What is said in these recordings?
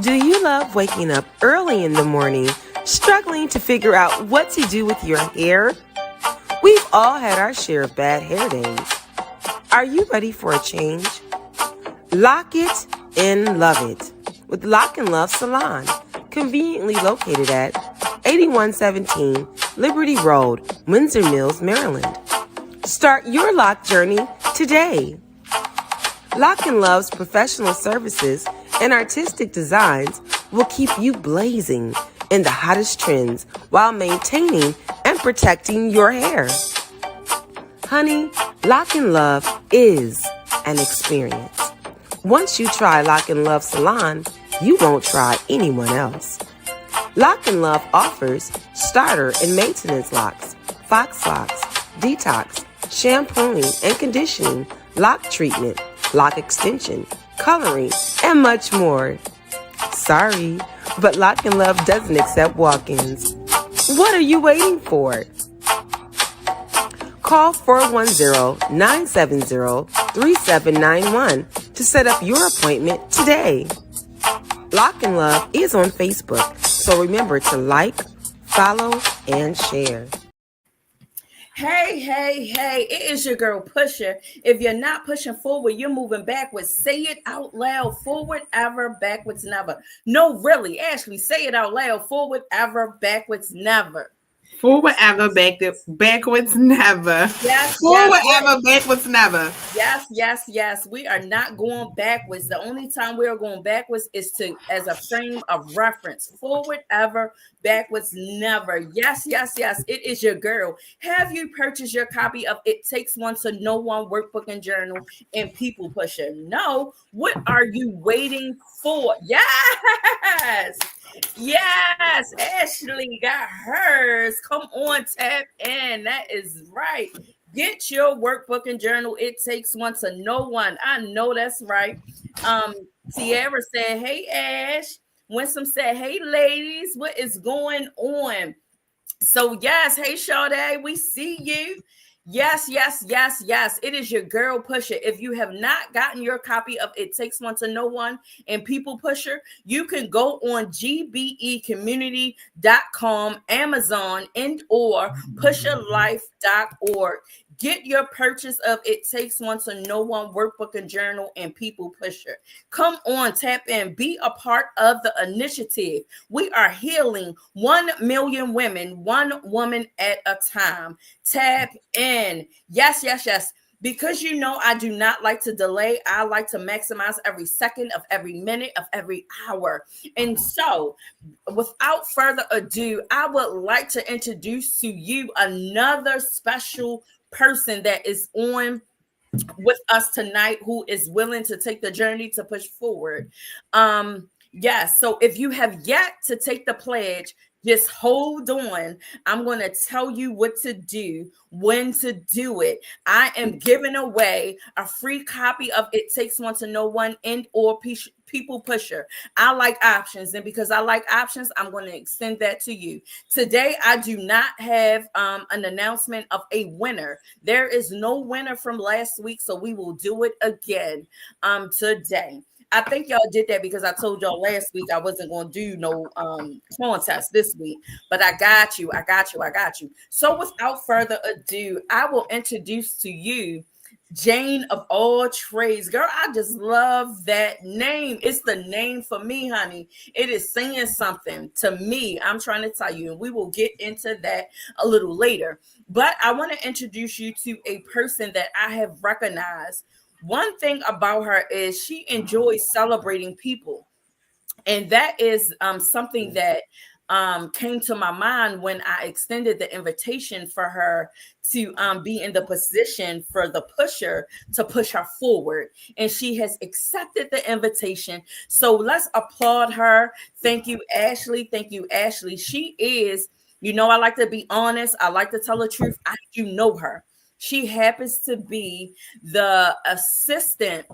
Do you love waking up early in the morning, struggling to figure out what to do with your hair? We've all had our share of bad hair days. Are you ready for a change? Lock it and love it with Lock and Love Salon, conveniently located at 8117 Liberty Road, Windsor Mills, Maryland. Start your lock journey today. Lock and Love's professional services and artistic designs will keep you blazing in the hottest trends while maintaining and protecting your hair. Honey, Lock and Love is an experience. Once you try Lock and Love Salon, you won't try anyone else. Lock and Love offers starter and maintenance locks, fox locks, detox, shampooing and conditioning, lock treatment, lock extension, coloring, and much more. Sorry, but Lock and Love doesn't accept walk-ins. What are you waiting for? Call 410-970-3791 to set up your appointment today. Lock and Love is on Facebook, so remember to like, follow, and share. Hey, it is your girl Pus'Her. If you're not pushing forward, you're moving backwards. Say it out loud. Forward ever, backwards never. No, really, Ashley, say it out loud. Forward ever, backwards never. Forward ever, backwards never. Yes. Forward ever, backwards never. Yes. We are not going backwards. The only time we are going backwards is as a frame of reference. Forward ever, backwards never. Yes. It is your girl. Have you purchased your copy of It Takes One to Know One workbook and journal and People Pusher? No. What are you waiting for? Yes, Ashley got hers. Come on, tap in. That is right. Get your workbook and journal. It takes one to know one. I know that's right. Tiara said, "Hey, Ash." Winsome said, "Hey, ladies, what is going on?" So yes, hey, Sade, we see you. Yes. It is your girl Pus'Her. If you have not gotten your copy of It Takes One to Know One and People Pusher, you can go on gbecommunity.com, Amazon, and or pusherlife.org. Get your purchase of It Takes One to Know One workbook and journal and People Pusher. Come on, tap in, be a part of the initiative. We are healing 1 million women, one woman at a time. Tap in. Yes. Because I do not like to delay. I like to maximize every second of every minute of every hour. And so, without further ado, I would like to introduce to you another special person that is on with us tonight who is willing to take the journey to push forward. Yes, so if you have yet to take the pledge, just hold on. I'm going to tell you what to do, when to do it. I am giving away a free copy of It Takes One to Know One and or People Pusher. I like options, and because I like options, I'm going to extend that to you. Today, I do not have an announcement of a winner. There is no winner from last week, so we will do it again today. I think y'all did that because I told y'all last week I wasn't going to do no contest this week, but I got you. So without further ado, I will introduce to you Jane of all trades. Girl, I just love that name. It's the name for me, honey. It is saying something to me. I'm trying to tell you, and we will get into that a little later. But I want to introduce you to a person that I have recognized. One thing about her is she enjoys celebrating people. And that is something that came to my mind when I extended the invitation for her to be in the position for the pusher to push her forward. And she has accepted the invitation. So let's applaud her. Thank you, Ashley. She is, I like to be honest. I like to tell the truth. I do know her. She happens to be the assistant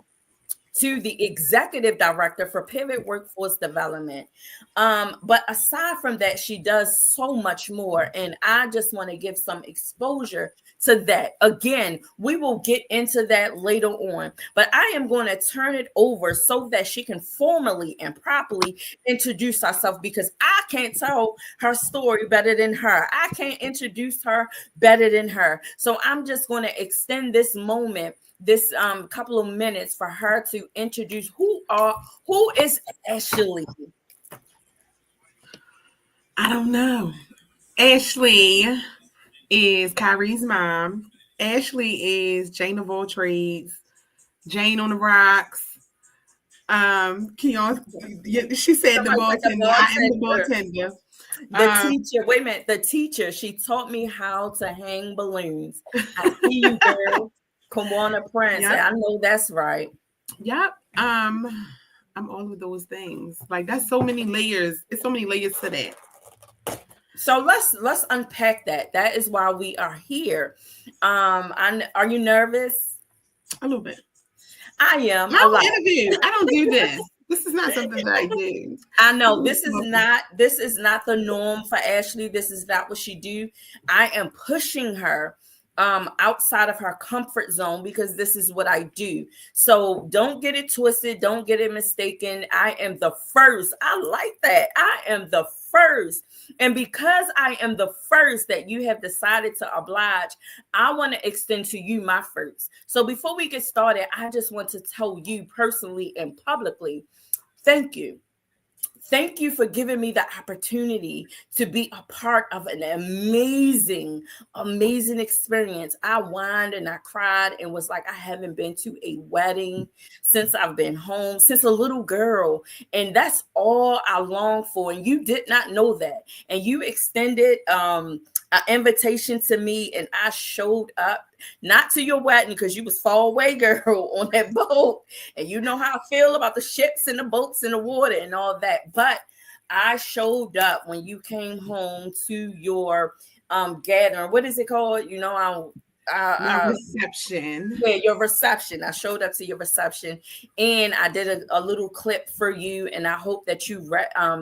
to the executive director for Pivot Workforce Development. But aside from that, she does so much more. And I just want to give some exposure to that. Again, we will get into that later on, but I am going to turn it over so that she can formally and properly introduce herself, because I can't tell her story better than her. I can't introduce her better than her. So I'm just going to extend this moment, this couple of minutes, for her to introduce who is Ashley. I don't know. Ashley is Kyrie's mom. Ashley is Jane of all trades, Jane on the rocks. Keon, she said the Somebody said the bartender. I am the bartender. bartender. The teacher, wait a minute, the teacher, she taught me how to hang balloons. I see you, girl. Kawana Prince. Yep. I know that's right. Yep. I'm all of those things. Like, that's so many layers. It's so many layers to that. So let's unpack that. That is why we are here. Are you nervous? A little bit. I am. I don't interview. I don't do this. This is not something that I do. I know this is not the norm for Ashley. This is not what she do. I am pushing her outside of her comfort zone, because this is what I do. So don't get it twisted. Don't get it mistaken. I am the first. I like that. I am the first. And because I am the first that you have decided to oblige, I want to extend to you my first. So before we get started, I just want to tell you personally and publicly, thank you. Thank you for giving me the opportunity to be a part of an amazing, amazing experience. I whined and I cried and was like, I haven't been to a wedding since I've been home, since a little girl. And that's all I long for. And you did not know that. And you extended an invitation to me, and I showed up, not to your wedding because you was far away, girl, on that boat. And you know how I feel about the ships and the boats and the water and all that. But I showed up when you came home to your gathering. What is it called? You know, Reception. Yeah, your reception. I showed up to your reception, and I did a little clip for you, and I hope that you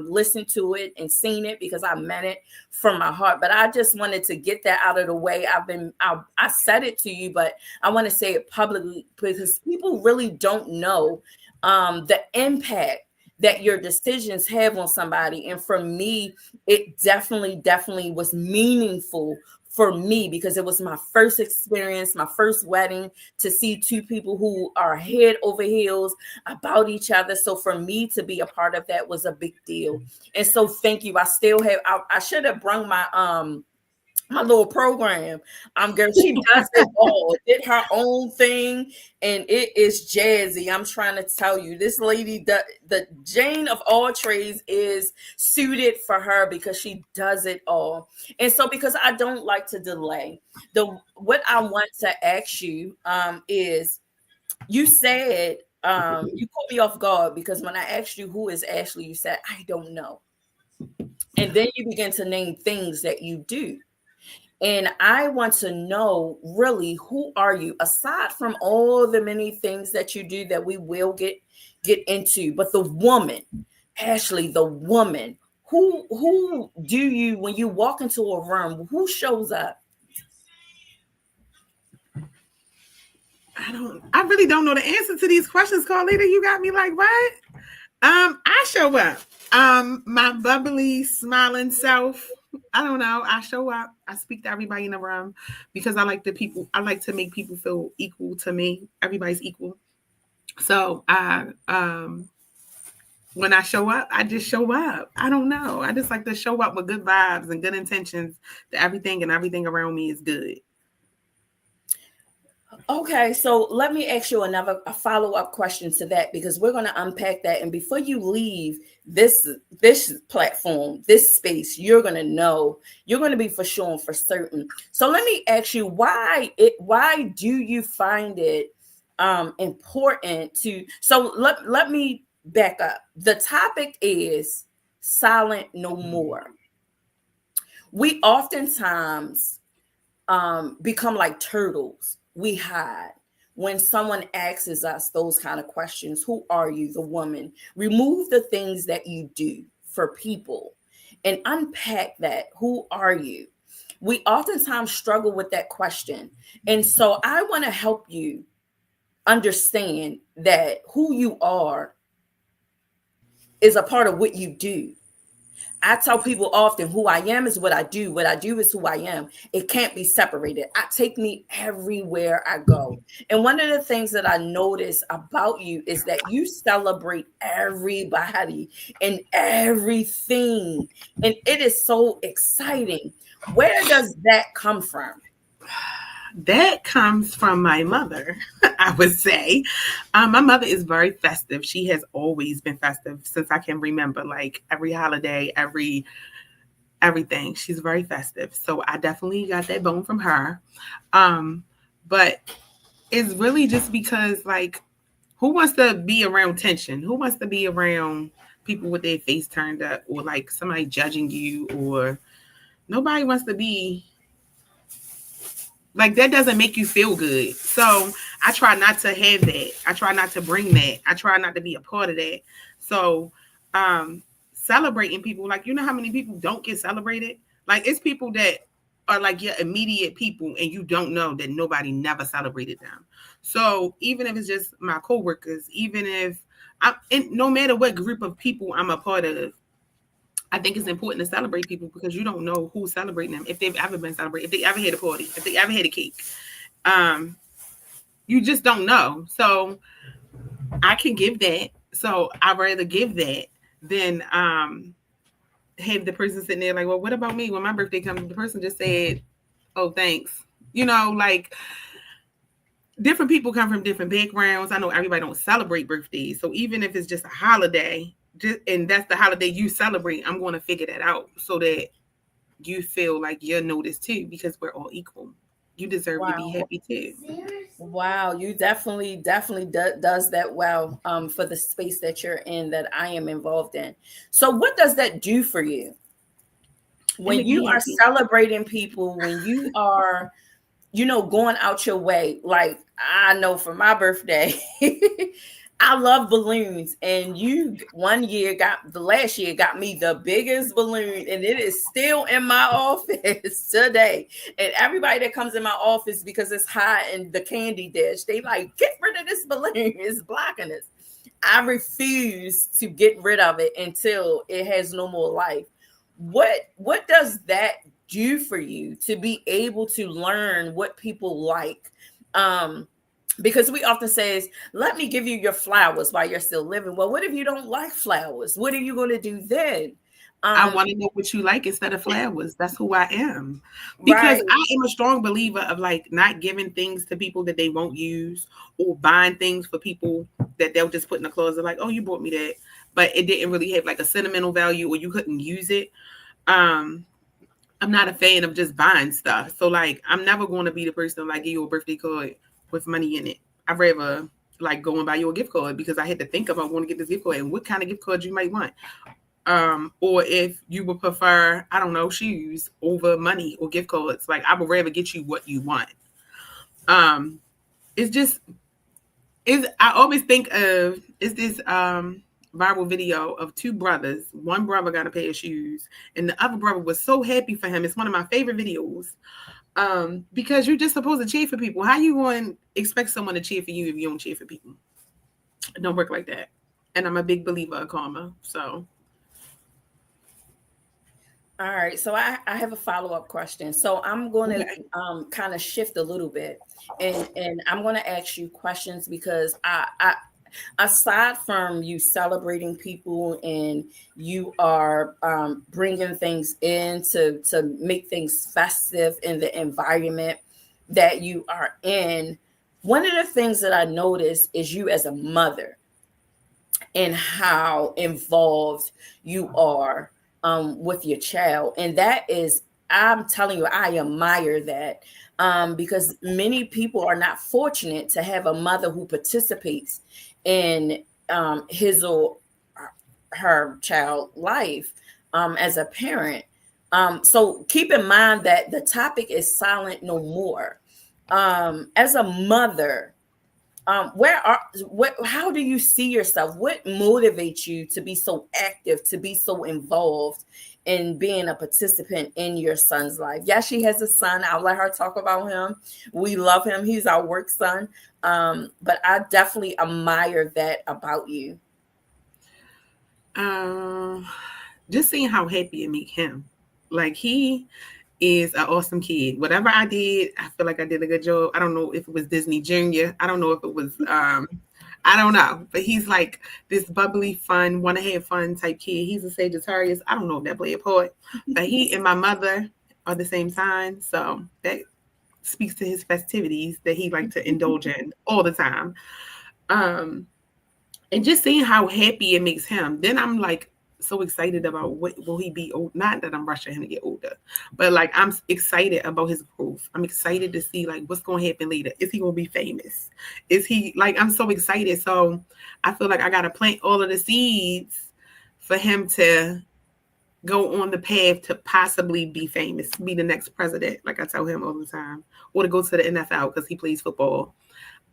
listened to it and seen it, because I meant it from my heart. But I just wanted to get that out of the way. I said it to you, but I want to say it publicly, because people really don't know the impact that your decisions have on somebody. And for me, it definitely was meaningful for me, because it was my first experience, my first wedding, to see two people who are head over heels about each other. So for me to be a part of that was a big deal. And so thank you. I still have, I should have brung my little program. Girl, she does it all. Did her own thing, and it is jazzy. I'm trying to tell you, this lady, the Jane of all trades, is suited for her, because she does it all. And so, because I don't like to delay, what I want to ask you is, you said you caught me off guard, because when I asked you who is Ashley, you said I don't know, and then you begin to name things that you do. And I want to know, really, who are you, aside from all the many things that you do that we will get into, but the woman, Ashley, the woman, who do you, when you walk into a room, who shows up? I really don't know the answer to these questions, Carlita. You got me like, what? I show up. My bubbly, smiling self. I don't know. I show up. I speak to everybody in the room, because I like to make people feel equal to me. Everybody's equal. So when I show up, I just show up. I don't know. I just like to show up with good vibes and good intentions, that everything around me is good. Okay, so let me ask you a follow-up question to that, because we're going to unpack that. And before you leave this platform, this space, you're going to be for sure and for certain. So let me ask you, why do you find it important to? So let me back up. The topic is silent no more. We oftentimes become like turtles. We hide. when someone asks us those kind of questions, who are you, the woman? Remove the things that you do for people and unpack that. Who are you? We oftentimes struggle with that question. And so I want to help you understand that who you are is a part of what you do. I tell people often who I am is what I do. What I do is who I am. It can't be separated. I take me everywhere I go. And one of the things that I notice about you is that you celebrate everybody and everything. And it is so exciting. Where does that come from? That comes from my mother, I would say. My mother is very festive. She has always been festive since I can remember, like every holiday, everything. She's very festive. So I definitely got that bone from her. But it's really just because, like, who wants to be around tension? Who wants to be around people with their face turned up, or like somebody judging you, or nobody wants to be like that. Doesn't make you feel good. So I try not to have that. I try not to bring that. I try not to be a part of that. So celebrating people, like, you know how many people don't get celebrated? Like, it's people that are like your immediate people and you don't know that nobody never celebrated them. So even if it's just my coworkers, even if no matter what group of people I'm a part of, I think it's important to celebrate people because you don't know who's celebrating them, if they've ever been celebrated, if they ever had a party, if they ever had a cake. You just don't know. So I can give that. So I'd rather give that than have the person sitting there like, well, what about me? When my birthday comes, the person just said, oh, thanks. You know, like, different people come from different backgrounds. I know everybody don't celebrate birthdays. So even if it's just a holiday, and that's the holiday you celebrate, I'm going to figure that out so that you feel like you're noticed too, because we're all equal. You deserve to be happy too. Wow, you definitely does that well for the space that you're in, that I am involved in. So what does that do for you when you are celebrating people, when you are, you know, going out your way? Like, I know for my birthday, I love balloons, and you the last year got me the biggest balloon, and it is still in my office today. And everybody that comes in my office, because it's hot and the candy dish, they like, get rid of this balloon, it's blocking us. I refuse to get rid of it until it has no more life. What does that do for you to be able to learn what people like? Because we often say, let me give you your flowers while you're still living. Well, what if you don't like flowers? What are you going to do then? I want to know what you like instead of flowers. That's who I am. Because right. I am a strong believer of like not giving things to people that they won't use, or buying things for people that they'll just put in the closet like, oh, you bought me that, but it didn't really have like a sentimental value, or you couldn't use it. I'm not a fan of just buying stuff. So like, I'm never going to be the person to like give you a birthday card with money in it. I'd rather like go and buy you a gift card, because I had to think about wanting to get this gift card and what kind of gift card you might want. Or if you would prefer, I don't know, shoes over money or gift cards, like I would rather get you what you want. I always think of, is this viral video of two brothers. One brother got a pair of shoes and the other brother was so happy for him. It's one of my favorite videos. Because you're just supposed to cheer for people. How you going to expect someone to cheer for you if you don't cheer for people? It don't work like that. And I'm a big believer of karma. So. All right. So I have a follow-up question. So I'm going to kind of shift a little bit, and I'm going to ask you questions because I aside from you celebrating people and you are bringing things in to make things festive in the environment that you are in, one of the things that I notice is you as a mother and how involved you are with your child. And that is, I'm telling you, I admire that because many people are not fortunate to have a mother who participates in his or her child life as a parent. So keep in mind that the topic is silent no more. As a mother, How do you see yourself? What motivates you to be so active, to be so involved in being a participant in your son's life? Yeah, she has a son. I'll let her talk about him. We love him. He's our work son. But I definitely admire that about you. Just seeing how happy it make him. Like, he is an awesome kid. Whatever I did, I feel like I did a good job. I don't know if it was Disney Junior. I don't know if it was I don't know. But he's like this bubbly, fun, want to have fun type kid. He's a Sagittarius. I don't know if that played a part. But he and my mother are the same sign. So that speaks to his festivities that he like to indulge in all the time. And just seeing how happy it makes him. Then I'm like, so excited about what will he be old. Not that I'm rushing him to get older, but like I'm excited about his growth. I'm excited to see like what's going to happen later. Is he going to be famous? Is he like, I'm so excited. So I feel like I got to plant all of the seeds for him to go on the path to possibly be famous, be the next president, like I tell him all the time, or to go to the NFL because he plays football.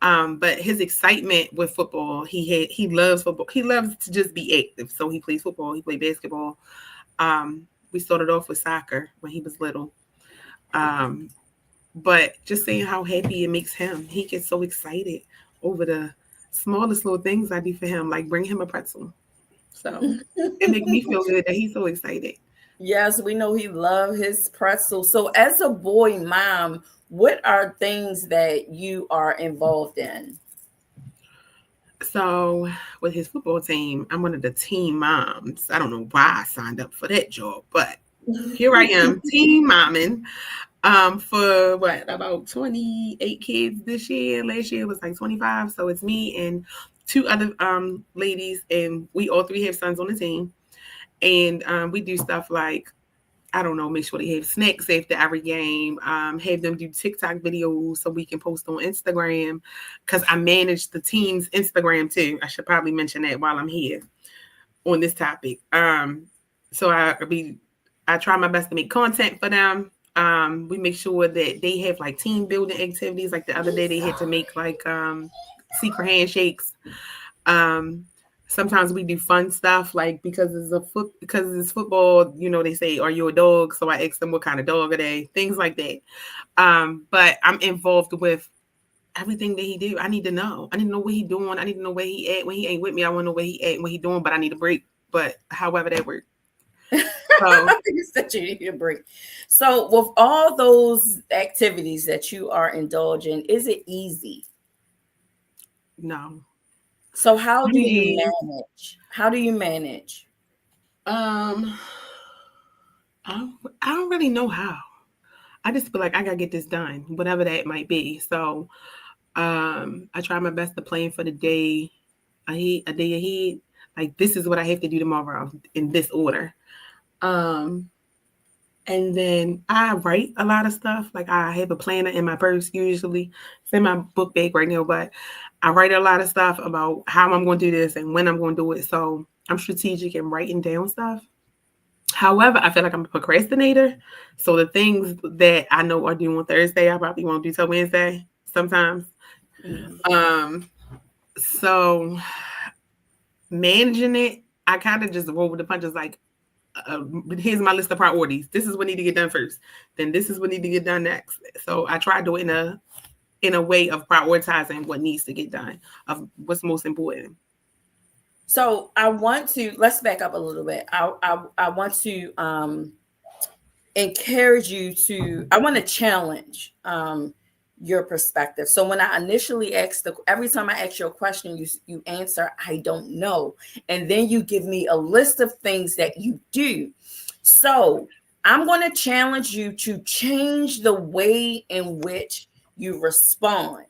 But his excitement with football, he loves football. He loves to just be active. So he plays football. He plays basketball. We started off with soccer when he was little. But just seeing how happy it makes him, he gets so excited over the smallest little things I do for him, like bring him a pretzel. So it makes me feel good that he's so excited. Yes, we know he loves his pretzel. So as a boy mom, what are things that you are involved in? So with his football team, I'm one of the team moms. I don't know why I signed up for that job, but here I am, team momming. For what, about 28 kids this year. Last year was like 25. So it's me and two other ladies, and we all three have sons on the team. And we do stuff like, I don't know, make sure they have snacks after every game, have them do TikTok videos so we can post on Instagram, because I manage the team's Instagram too. I should probably mention that while I'm here on this topic. So I try my best to make content for them. We make sure that they have like team building activities. Like the other day they had to make like secret handshakes. Sometimes we do fun stuff, like because it's football, you know, they say, are you a dog? So I ask them what kind of dog are they? Things like that. But I'm involved with everything that he do. I need to know. I need to know what he doing. I need to know where he at. When he ain't with me, I want to know where he at and what he doing, but I need a break. But however that works. So, You said you need a break. So with all those activities that you are indulging, is it easy? No. So how do you manage? How do you manage? I don't really know how. I just feel like I gotta get this done, whatever that might be. So I try my best to plan for the day a day ahead. Like, this is what I have to do tomorrow in this order. And then I write a lot of stuff. Like, I have a planner in my purse usually. It's in my book bag right now, but I write a lot of stuff about how I'm going to do this and when I'm going to do it. So I'm strategic in writing down stuff. However, I feel like I'm a procrastinator. So the things that I know are due on Thursday, I probably won't do till Wednesday sometimes. Mm-hmm. So managing it, I kind of just roll with the punches. Like, here's my list of priorities. This is what need to get done first. Then this is what need to get done next. So I try to do it in a way of prioritizing what needs to get done, of what's most important. So let's back up a little bit. I want to encourage you to, I want to challenge your perspective. So when I initially every time I ask you a question, you answer, I don't know. And then you give me a list of things that you do. So I'm going to challenge you to change the way in which you respond.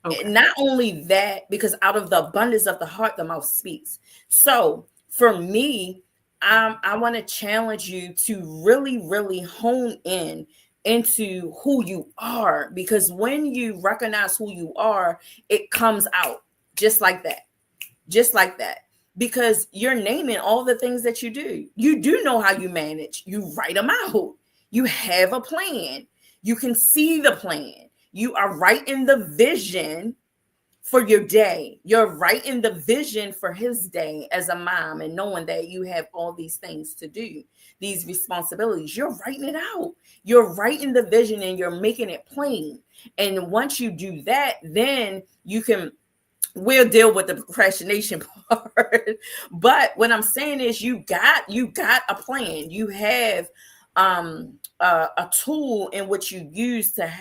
Okay. Not only that, because out of the abundance of the heart, the mouth speaks. So for me, I want to challenge you to really, really hone in into who you are, because when you recognize who you are, it comes out just like that, because you're naming all the things that you do. You do know how you manage. You write them out. You have a plan. You can see the plan. You are writing the vision for your day. You're writing the vision for his day as a mom and knowing that you have all these things to do, these responsibilities. You're writing it out. You're writing the vision and you're making it plain. And once you do that, then you can, we'll deal with the procrastination part. But what I'm saying is you got a plan. You have a tool in which you use to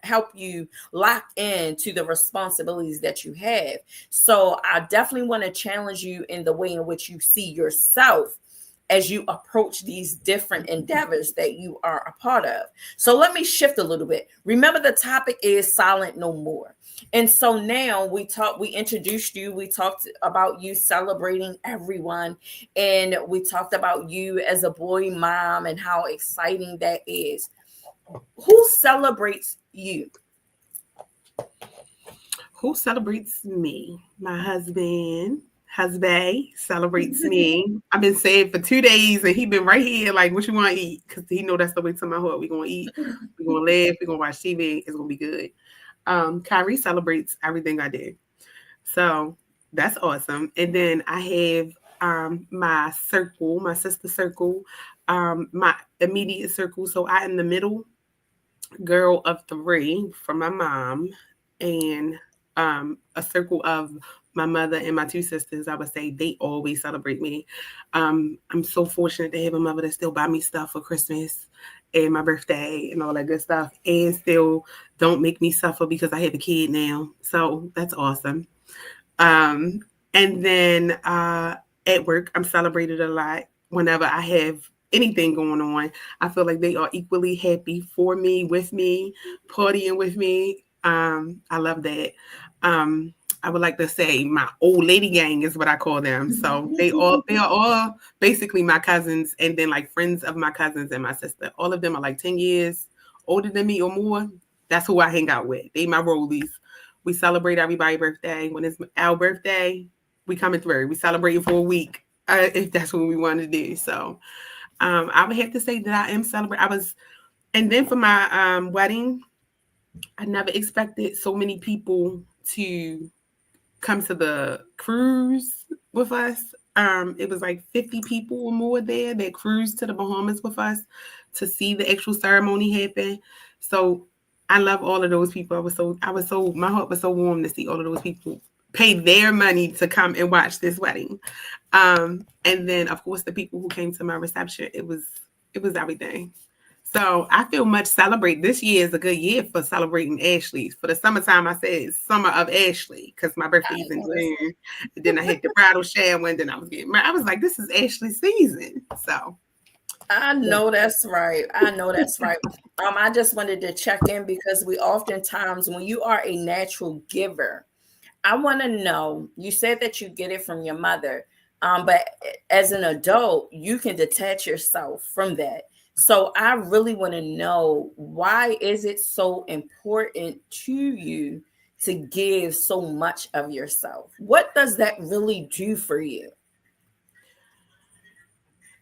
help you lock in to the responsibilities that you have. So I definitely want to challenge you in the way in which you see yourself as you approach these different endeavors that you are a part of. So let me shift a little bit. Remember, the topic is silent no more. And so now we introduced you, we talked about you celebrating everyone, and we talked about you as a boy mom and how exciting that is. Who celebrates you? Who celebrates me? My husband celebrates me. I've been saying for 2 days, and he been right here like, what you want to eat? Because he know that's the way to my heart. We're going to eat. We're going to laugh. We're going to watch TV. It's going to be good. Kyrie celebrates everything I do. So that's awesome. And then I have my circle, my sister circle, my immediate circle. So I am the middle girl of 3 from my mom, and a circle of my mother and my 2 sisters. I would say they always celebrate me. I'm so fortunate to have a mother that still buy me stuff for Christmas and my birthday and all that good stuff, and still don't make me suffer because I have a kid now. So that's awesome. And then at work, I'm celebrated a lot whenever I have anything going on. I feel like they are equally happy for me, with me, partying with me. I love that. I would like to say my old lady gang is what I call them. So they are all basically my cousins, and then like friends of my cousins and my sister. All of them are like 10 years older than me or more. That's who I hang out with. They my rollies. We celebrate everybody's birthday. When it's our birthday, we coming through. We celebrating for a week if that's what we want to do. So I would have to say that I am celebrating. And then for my wedding, I never expected so many people to come to the cruise with us. It was like 50 people or more there that cruised to the Bahamas with us to see the actual ceremony happen. So I love all of those people. My heart was so warm to see all of those people pay their money to come and watch this wedding. And then of course the people who came to my reception, it was everything. So I feel much celebrate. This year is a good year for celebrating Ashley. For the summertime, I said it's summer of Ashley because my birthday is in June. And then I hit the bridal shower, and then I was getting married. I was like, this is Ashley's season. So I know that's right. I just wanted to check in because we oftentimes, when you are a natural giver, I want to know, you said that you get it from your mother, but as an adult, you can detach yourself from that. So I really want to know, why is it so important to you to give so much of yourself? What does that really do for you?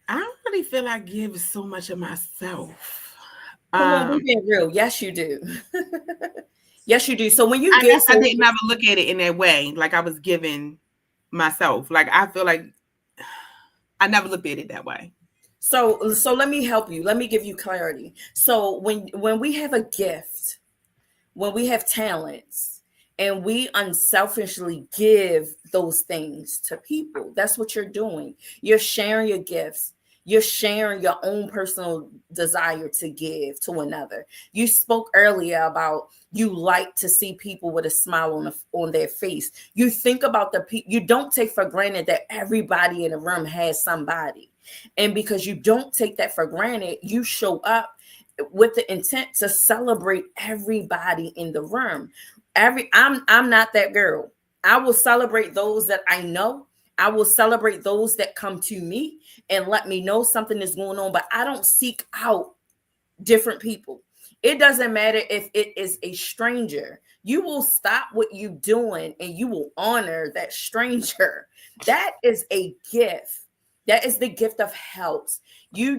I don't really feel I give so much of myself. Come on, we're being real. Yes, you do. Yes, you do. So when you I guess I didn't ever look at it in that way, like I was giving myself. Like I feel like I never looked at it that way. So let me help you. Let me give you clarity. So when we have a gift, when we have talents, and we unselfishly give those things to people, that's what you're doing. You're sharing your gifts. You're sharing your own personal desire to give to another. You spoke earlier about you like to see people with a smile on their face. You think about the people. You don't take for granted that everybody in the room has somebody. And because you don't take that for granted, you show up with the intent to celebrate everybody in the room. I'm not that girl. I will celebrate those that I know. I will celebrate those that come to me and let me know something is going on, but I don't seek out different people. It doesn't matter if it is a stranger. You will stop what you're doing and you will honor that stranger. That is a gift. That is the gift of help. Your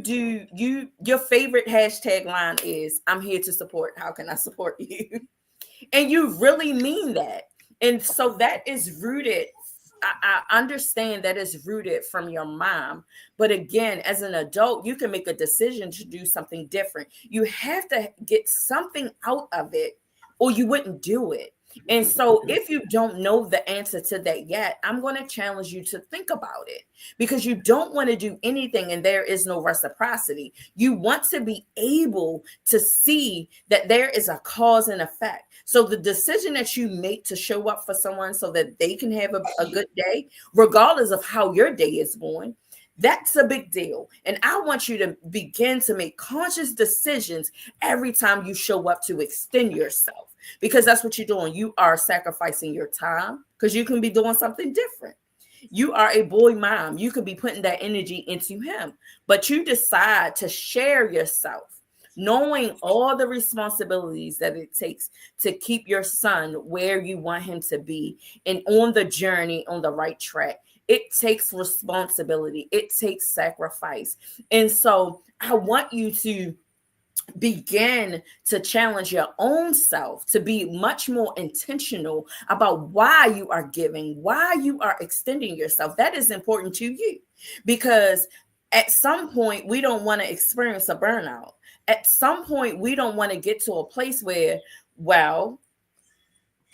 favorite hashtag line is, I'm here to support. How can I support you? And you really mean that. And so that is rooted. I understand that is rooted from your mom. But again, as an adult, you can make a decision to do something different. You have to get something out of it, or you wouldn't do it. And so, if you don't know the answer to that yet, I'm going to challenge you to think about it, because you don't want to do anything and there is no reciprocity. You want to be able to see that there is a cause and effect. So, the decision that you make to show up for someone so that they can have a good day, regardless of how your day is going, that's a big deal. And I want you to begin to make conscious decisions every time you show up to extend yourself, because that's what you're doing. You are sacrificing your time because you can be doing something different. You are a boy mom. You could be putting that energy into him, but you decide to share yourself, knowing all the responsibilities that it takes to keep your son where you want him to be and on the journey, on the right track. It takes responsibility. It takes sacrifice. And so I want you to begin to challenge your own self to be much more intentional about why you are giving, why you are extending yourself. That is important to you, because at some point we don't want to experience a burnout. At some point we don't want to get to a place where, well,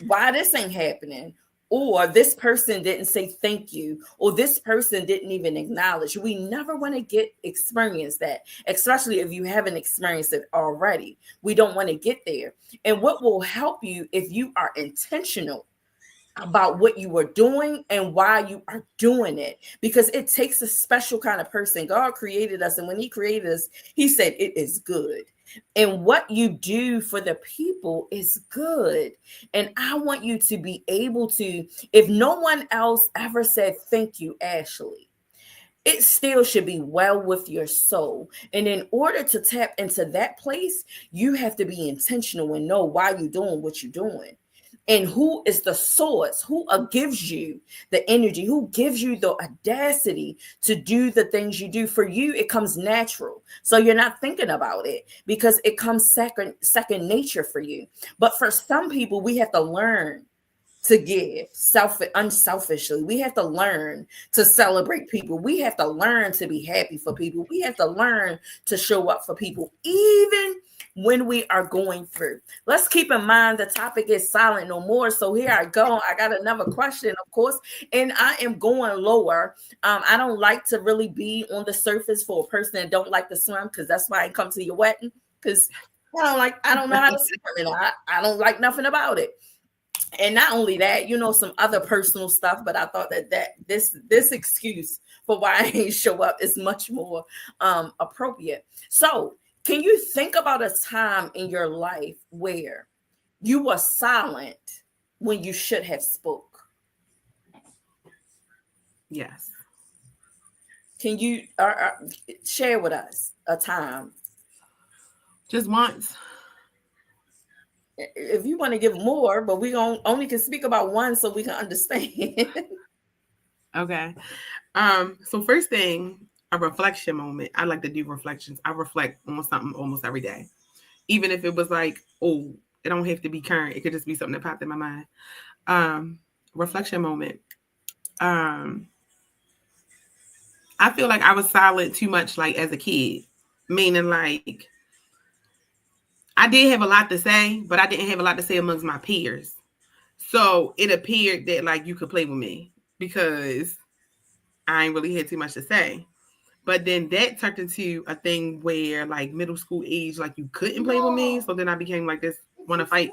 why this ain't happening? Or this person didn't say thank you, or this person didn't even acknowledge. We never want to experience that, especially if you haven't experienced it already. We don't want to get there. And what will help you if you are intentional about what you are doing and why you are doing it, because it takes a special kind of person. God created us, and when he created us, he said it is good. And what you do for the people is good. And I want you to be able to, if no one else ever said thank you, Ashley, it still should be well with your soul. And in order to tap into that place, you have to be intentional and know why you're doing what you're doing. And who is the source, who gives you the energy, who gives you the audacity to do the things you do. For you, it comes natural. So you're not thinking about it because it comes second nature for you. But for some people, we have to learn to give unselfishly. We have to learn to celebrate people. We have to learn to be happy for people. We have to learn to show up for people, even when we are going through. Let's keep in mind the topic is silent no more. So here I go. I got another question, of course, and I am going lower. I don't like to really be on the surface for a person that don't like to swim, because that's why I come to your wedding, because I don't know how to swim, and I don't like nothing about it. And not only that, some other personal stuff, but I thought that this excuse for why I ain't show up is much more appropriate. So can you think about a time in your life where you were silent when you should have spoke? Yes. Can you share with us a time? Just once. If you want to give more, but we only can speak about one so we can understand. Okay. So first thing, a reflection moment. I like to do reflections. I reflect on something almost every day. Even if it was like, oh, it don't have to be current. It could just be something that popped in my mind. Reflection moment. I feel like I was silent too much, like as a kid, meaning like I did have a lot to say, but I didn't have a lot to say amongst my peers. So it appeared that like you could play with me because I ain't really had too much to say. But then that turned into a thing where like middle school age, like you couldn't play with me. So then I became like this want to fight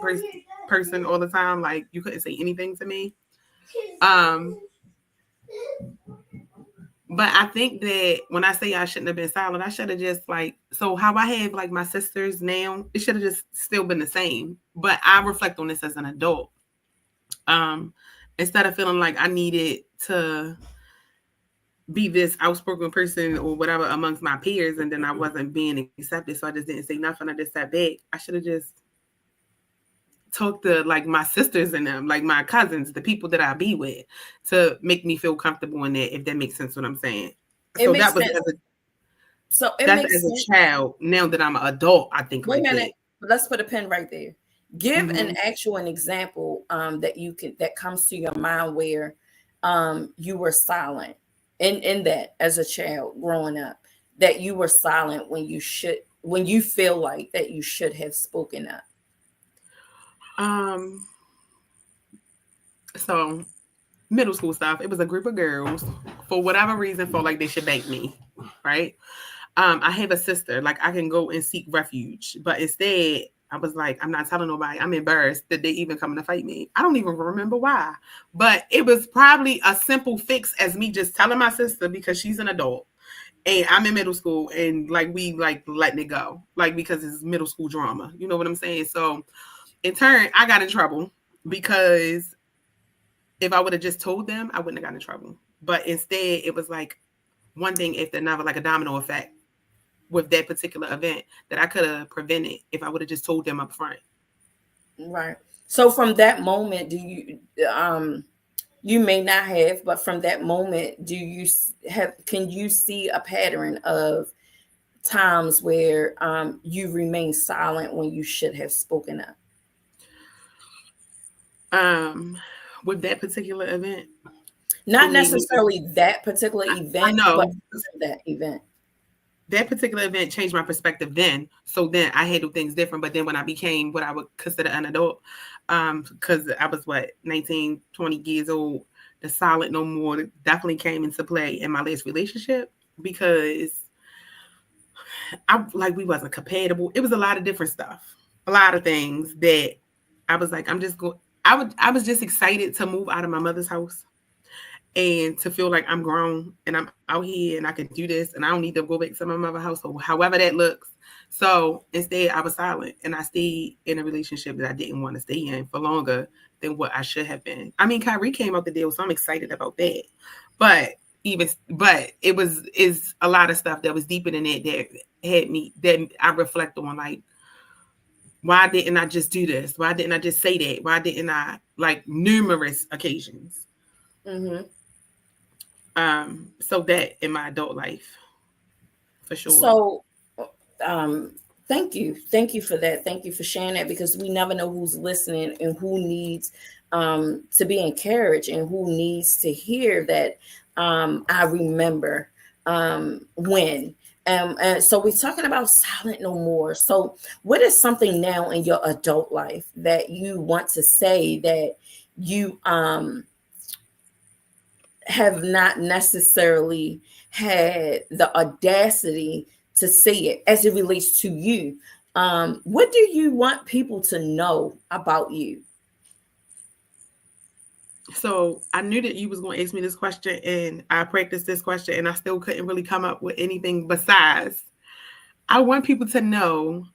person all the time. Like you couldn't say anything to me. But I think that when I say I shouldn't have been silent, I should have just like, so how I have like my sisters now, it should have just still been the same. But I reflect on this as an adult. Instead of feeling like I needed to be this outspoken person or whatever amongst my peers, and then I wasn't being accepted, so I just didn't say nothing. I just sat back. I should have just talked to like my sisters and them, like my cousins, the people that I be with, to make me feel comfortable in that, if that makes sense what I'm saying. So that was as a child. Now that I'm an adult, I think like that. Let's put a pin right there. Give an actual an example that comes to your mind where you were silent in that as a child growing up, that you were silent when you feel like that you should have spoken up. So middle school stuff. It was a group of girls for whatever reason felt like they should bank me, right? I have a sister, like I can go and seek refuge, but instead I was like, I'm not telling nobody. I'm embarrassed that they even coming to fight me. I don't even remember why, but it was probably a simple fix as me just telling my sister because she's an adult and I'm in middle school and like we like letting it go, like because it's middle school drama. You know what I'm saying? So in turn, I got in trouble because if I would have just told them, I wouldn't have gotten in trouble. But instead, it was like one thing after another, like a domino effect with that particular event that I could have prevented if I would have just told them up front. Right. So from that moment, do you you may not have, but from that moment, do you can you see a pattern of times where you remain silent when you should have spoken up? With that particular event, Not necessarily that particular I event, but know that event. that particular event changed my perspective then. So then I handled things different. But then when I became what I would consider an adult, because I was 19, 20 years old, the silent no more definitely came into play in my last relationship because we wasn't compatible. It was a lot of different stuff, a lot of things that I was like, I was just excited to move out of my mother's house and to feel like I'm grown and I'm out here and I can do this and I don't need to go back to my mother's house or however that looks. So instead, I was silent and I stayed in a relationship that I didn't want to stay in for longer than what I should have been. I mean, Kyrie came out the deal, so I'm excited about that. But is a lot of stuff that was deeper than that had me that I reflect on, like, why didn't I just do this? Why didn't I just say that? Why didn't I, like, numerous occasions? So that in my adult life, for sure. So, thank you for that. Thank you for sharing that, because we never know who's listening and who needs to be encouraged and who needs to hear that. I remember when. And so we're talking about silent no more. So what is something now in your adult life that you want to say that you have not necessarily had the audacity to say it as it relates to you? What do you want people to know about you? So I knew that you was going to ask me this question, and I practiced this question, and I still couldn't really come up with anything besides I want people to know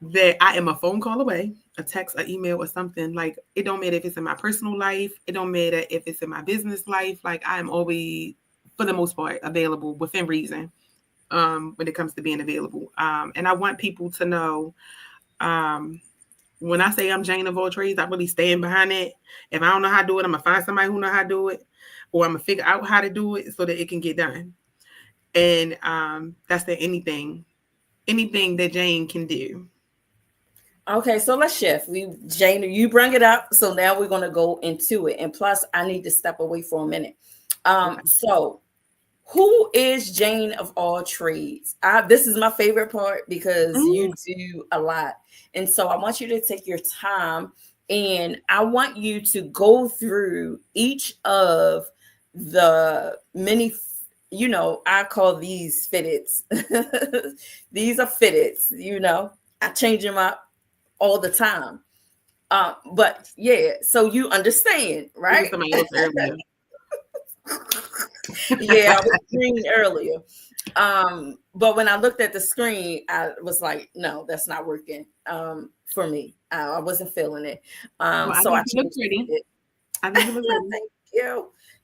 that I am a phone call away, a text, an email, or something. Like, it don't matter if it's in my personal life. It don't matter if it's in my business life. Like, I am always, for the most part, available within reason when it comes to being available. And I want people to know when I say I'm Jane of all trades, I really stand behind it. If I don't know how to do it, I'm going to find somebody who know how to do it, or I'm going to figure out how to do it so that it can get done. And that's the anything that Jane can do. Okay, so let's shift. Jane, you bring it up, so now we're going to go into it. And plus, I need to step away for a minute. Okay. So who is Jane of all trades? This is my favorite part because you do a lot. And so I want you to take your time and I want you to go through each of the many, I call these fitteds. These are fitteds, I change them up all the time. But yeah, so you understand, right? Yeah, I was green earlier. But when I looked at the screen, I was like, no, that's not working for me. I wasn't feeling it. So I changed it.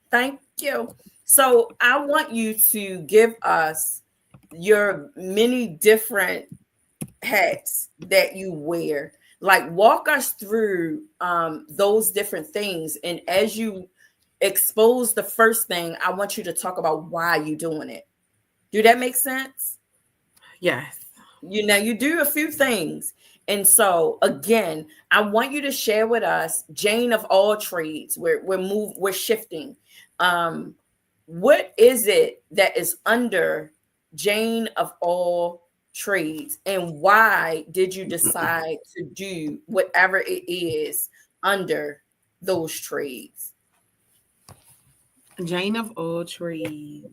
Thank you. So I want you to give us your many different hats that you wear. Like, walk us through those different things. And as you expose the first thing, I want you to talk about why you're doing it. Do that make sense? Yes. You do a few things, And so again, I want you to share with us, Jane of all trades. We're shifting. What is it that is under Jane of all trades, and why did you decide to do whatever it is under those trades? Jane of all trades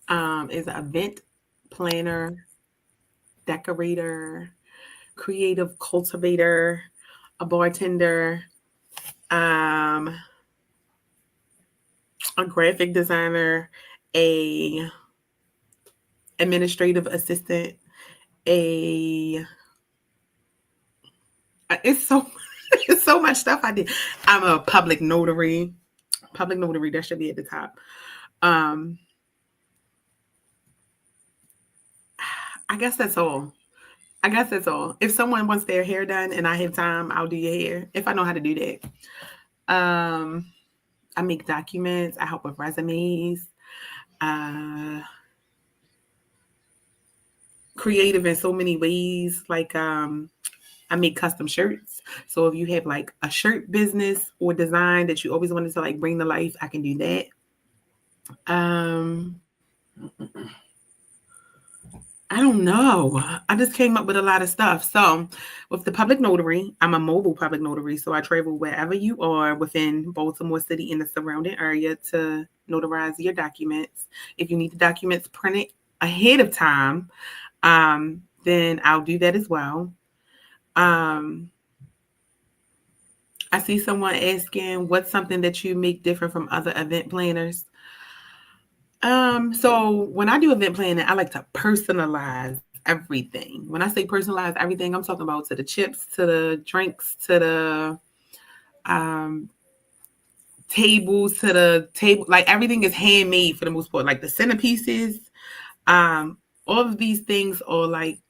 is an event planner, decorator, creative cultivator, a bartender, um, a graphic designer, a administrative assistant, a it's so it's so much stuff I did. I'm a public notary. Public notary, that should be at the top. I guess that's all. If someone wants their hair done and I have time, I'll do your hair if I know how to do that. I make documents. I help with resumes. Creative in so many ways. Like I make custom shirts. So if you have like a shirt business or design that you always wanted to like bring to life, I can do that. I don't know. I just came up with a lot of stuff. So with the public notary, I'm a mobile public notary. So I travel wherever you are within Baltimore City and the surrounding area to notarize your documents. If you need the documents printed ahead of time, then I'll do that as well. I see someone asking, what's something that you make different from other event planners? So when I do event planning, I like to personalize everything. When I say personalize everything, I'm talking about to the chips, to the drinks, to the tables, to the table. Like everything is handmade for the most part. Like the centerpieces, all of these things are like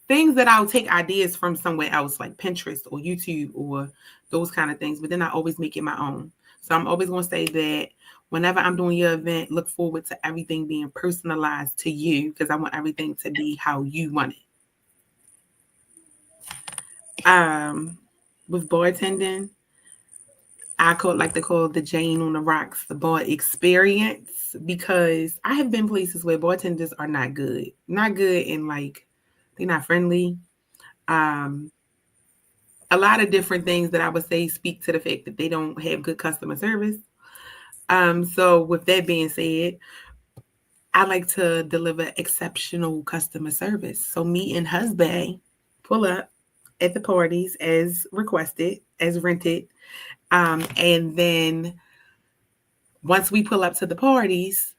things that I'll take ideas from somewhere else, like Pinterest or YouTube or those kind of things. But then I always make it my own. So I'm always going to say that whenever I'm doing your event, look forward to everything being personalized to you because I want everything to be how you want it. With bartending, I like to call the Jane on the Rocks the bar experience because I have been places where bartenders are not good. Not good and like they're not friendly. A lot of different things that I would say speak to the fact that they don't have good customer service. So with that being said, I like to deliver exceptional customer service. So me and husband pull up at the parties as requested, as rented. And then once we pull up to the parties,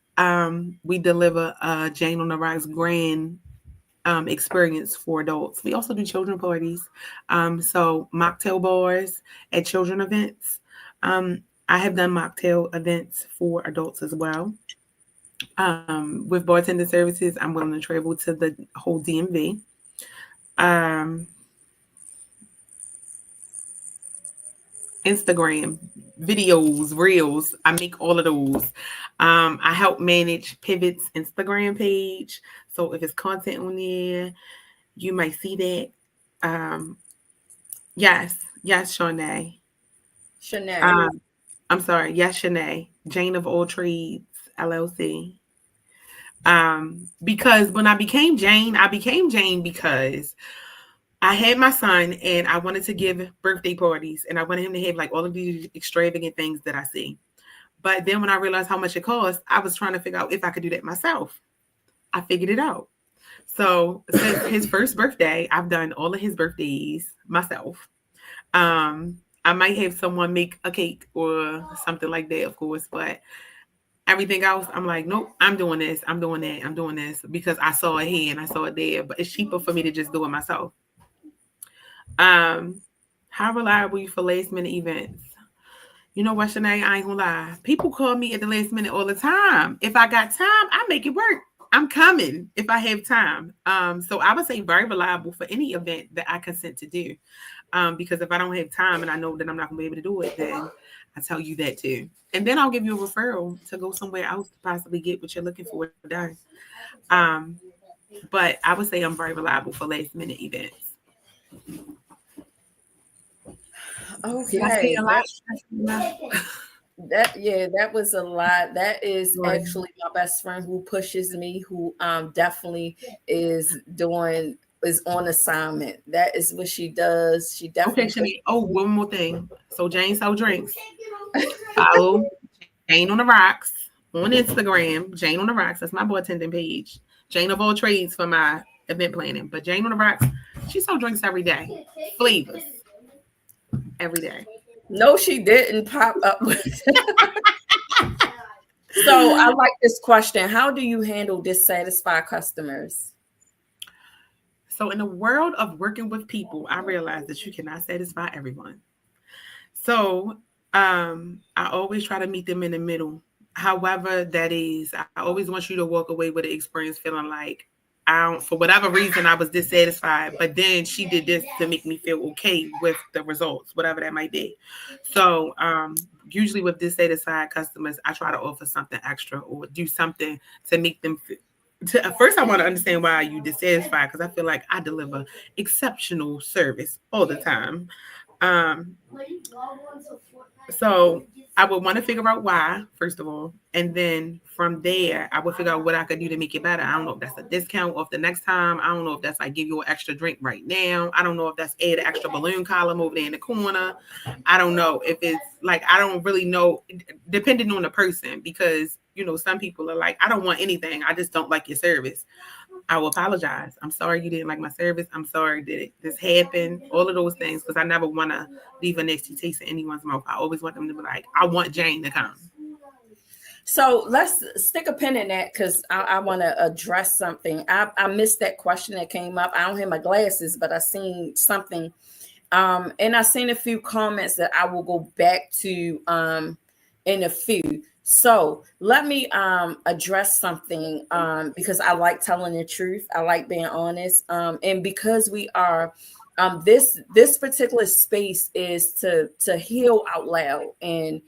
we deliver a Jane on the Rocks grand experience for adults. We also do children parties. So mocktail bars at children events. I have done mocktail events for adults as well. With bartender services, I'm willing to travel to the whole DMV. Instagram, videos, reels. I make all of those. I help manage Pivot's Instagram page. So if it's content on there, you might see that. Yes, Shanae. Shanae. I'm sorry. Yes, Shanae. Jane of All Trades, LLC. Because when I became Jane because I had my son and I wanted to give birthday parties and I wanted him to have like all of these extravagant things that I see. But then when I realized how much it cost, I was trying to figure out if I could do that myself. I figured it out. So since his first birthday, I've done all of his birthdays myself. I might have someone make a cake or something like that, of course, but everything else, I'm like, nope, I'm doing this, I'm doing that, I'm doing this because I saw it here and I saw it there, but it's cheaper for me to just do it myself. How reliable you for last minute events? You know what, Shanae? I ain't gonna lie. People call me at the last minute all the time. If I got time, I make it work. I'm coming if I have time. So I would say very reliable for any event that I consent to do. Because if I don't have time and I know that I'm not gonna be able to do it, then I tell you that too. And then I'll give you a referral to go somewhere else to possibly get what you're looking for done. but I would say I'm very reliable for last minute events. Did I say Okay, a lot? that was a lot. That is Right. actually my best friend who pushes me, who definitely is doing is on assignment. That is what she does. She Okay, definitely pushes Shanae. Oh, me. one more thing. So Jane Sold Drinks. Follow Jane on the Rocks on Instagram. Jane on the Rocks. That's my bartending page. Jane of all trades for my event planning. But Jane on the Rocks, she sold drinks every day. Flavors every day. No, she didn't pop up. So I like this question. How do you handle dissatisfied customers? So in the world of working with people, I realized that you cannot satisfy everyone. So I always try to meet them in the middle. However, that is, I always want you to walk away with the experience feeling like I don't, for whatever reason, I was dissatisfied, but then she did this to make me feel okay with the results, whatever that might be. So usually with dissatisfied customers, I try to offer something extra or do something to make them feel. At first, I want to understand why you dissatisfied because I feel like I deliver exceptional service all the time. Um, so I would want to figure out why, first of all. And then from there, I would figure out what I could do to make it better. I don't know if that's a discount off the next time. I don't know if that's like give you an extra drink right now. I don't know if that's add an extra balloon column over there in the corner. I don't know if it's like, I don't really know, depending on the person, because, you know, some people are like, I don't want anything. I just don't like your service. I will apologize. I'm sorry you didn't like my service. I'm sorry that this happened. All of those things, because I never want to leave a nasty taste in anyone's mouth. I always want them to be like, I want Jane to come. So let's stick a pin in that because I want to address something. I missed that question that came up. I don't have my glasses, but I seen something. And I seen a few comments that I will go back to in a few. So let me address something because I like telling the truth. I like being honest. And because we are this particular space is to heal out loud and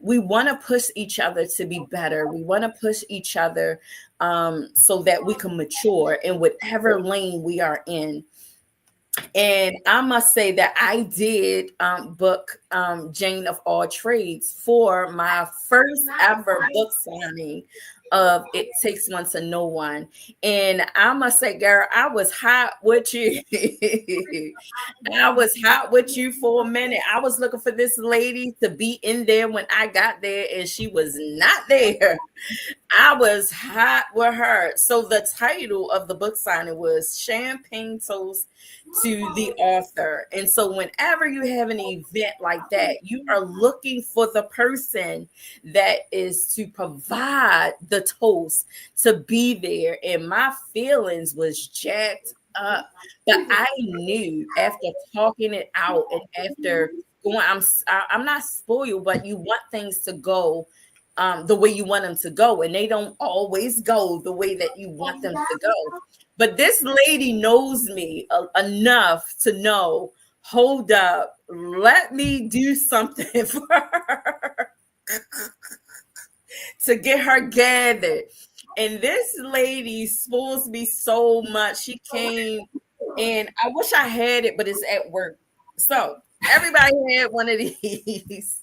we want to push each other to be better. We want to push each other so that we can mature in whatever lane we are in. And I must say that I did book Jane of All Trades for my first ever book signing of It Takes One to Know One. And I must say, girl, I was hot with you. I was hot with you for a minute. I was looking for this lady to be in there when I got there, and she was not there. I was hot with her. So the title of the book signing was Champagne Toast to the Author. And so whenever you have an event like that, you are looking for the person that is to provide the toast to be there. And my feelings was jacked up. But I knew after talking it out and after going, I'm not spoiled, but you want things to go the way you want them to go, and they don't always go the way that you want them to go. But this lady knows me enough to know, hold up, let me do something for her to get her gathered. And this lady spoils me so much. She came, and I wish I had it, but it's at work. So everybody had one of these.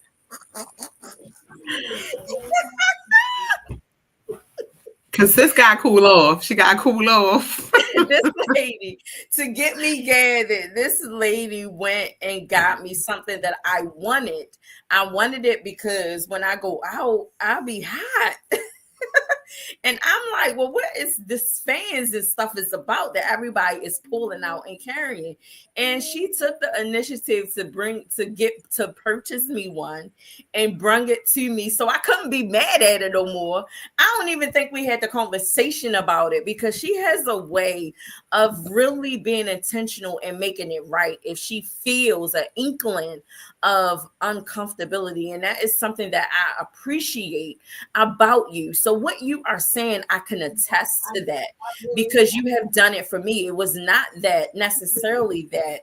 Because this got cool off. She got cool off. This lady, to get me gathered, this lady went and got me something that I wanted. I wanted it because when I go out, I'll be hot. And I'm like, well, what is this fans and stuff is about that everybody is pulling out and carrying? And she took the initiative to purchase me one and bring it to me. So I couldn't be mad at it no more. I don't even think we had the conversation about it because she has a way of really being intentional and making it right if she feels an inkling of uncomfortability. And that is something that I appreciate about you. So what you are saying, I can attest to that because you have done it for me. It was not that necessarily that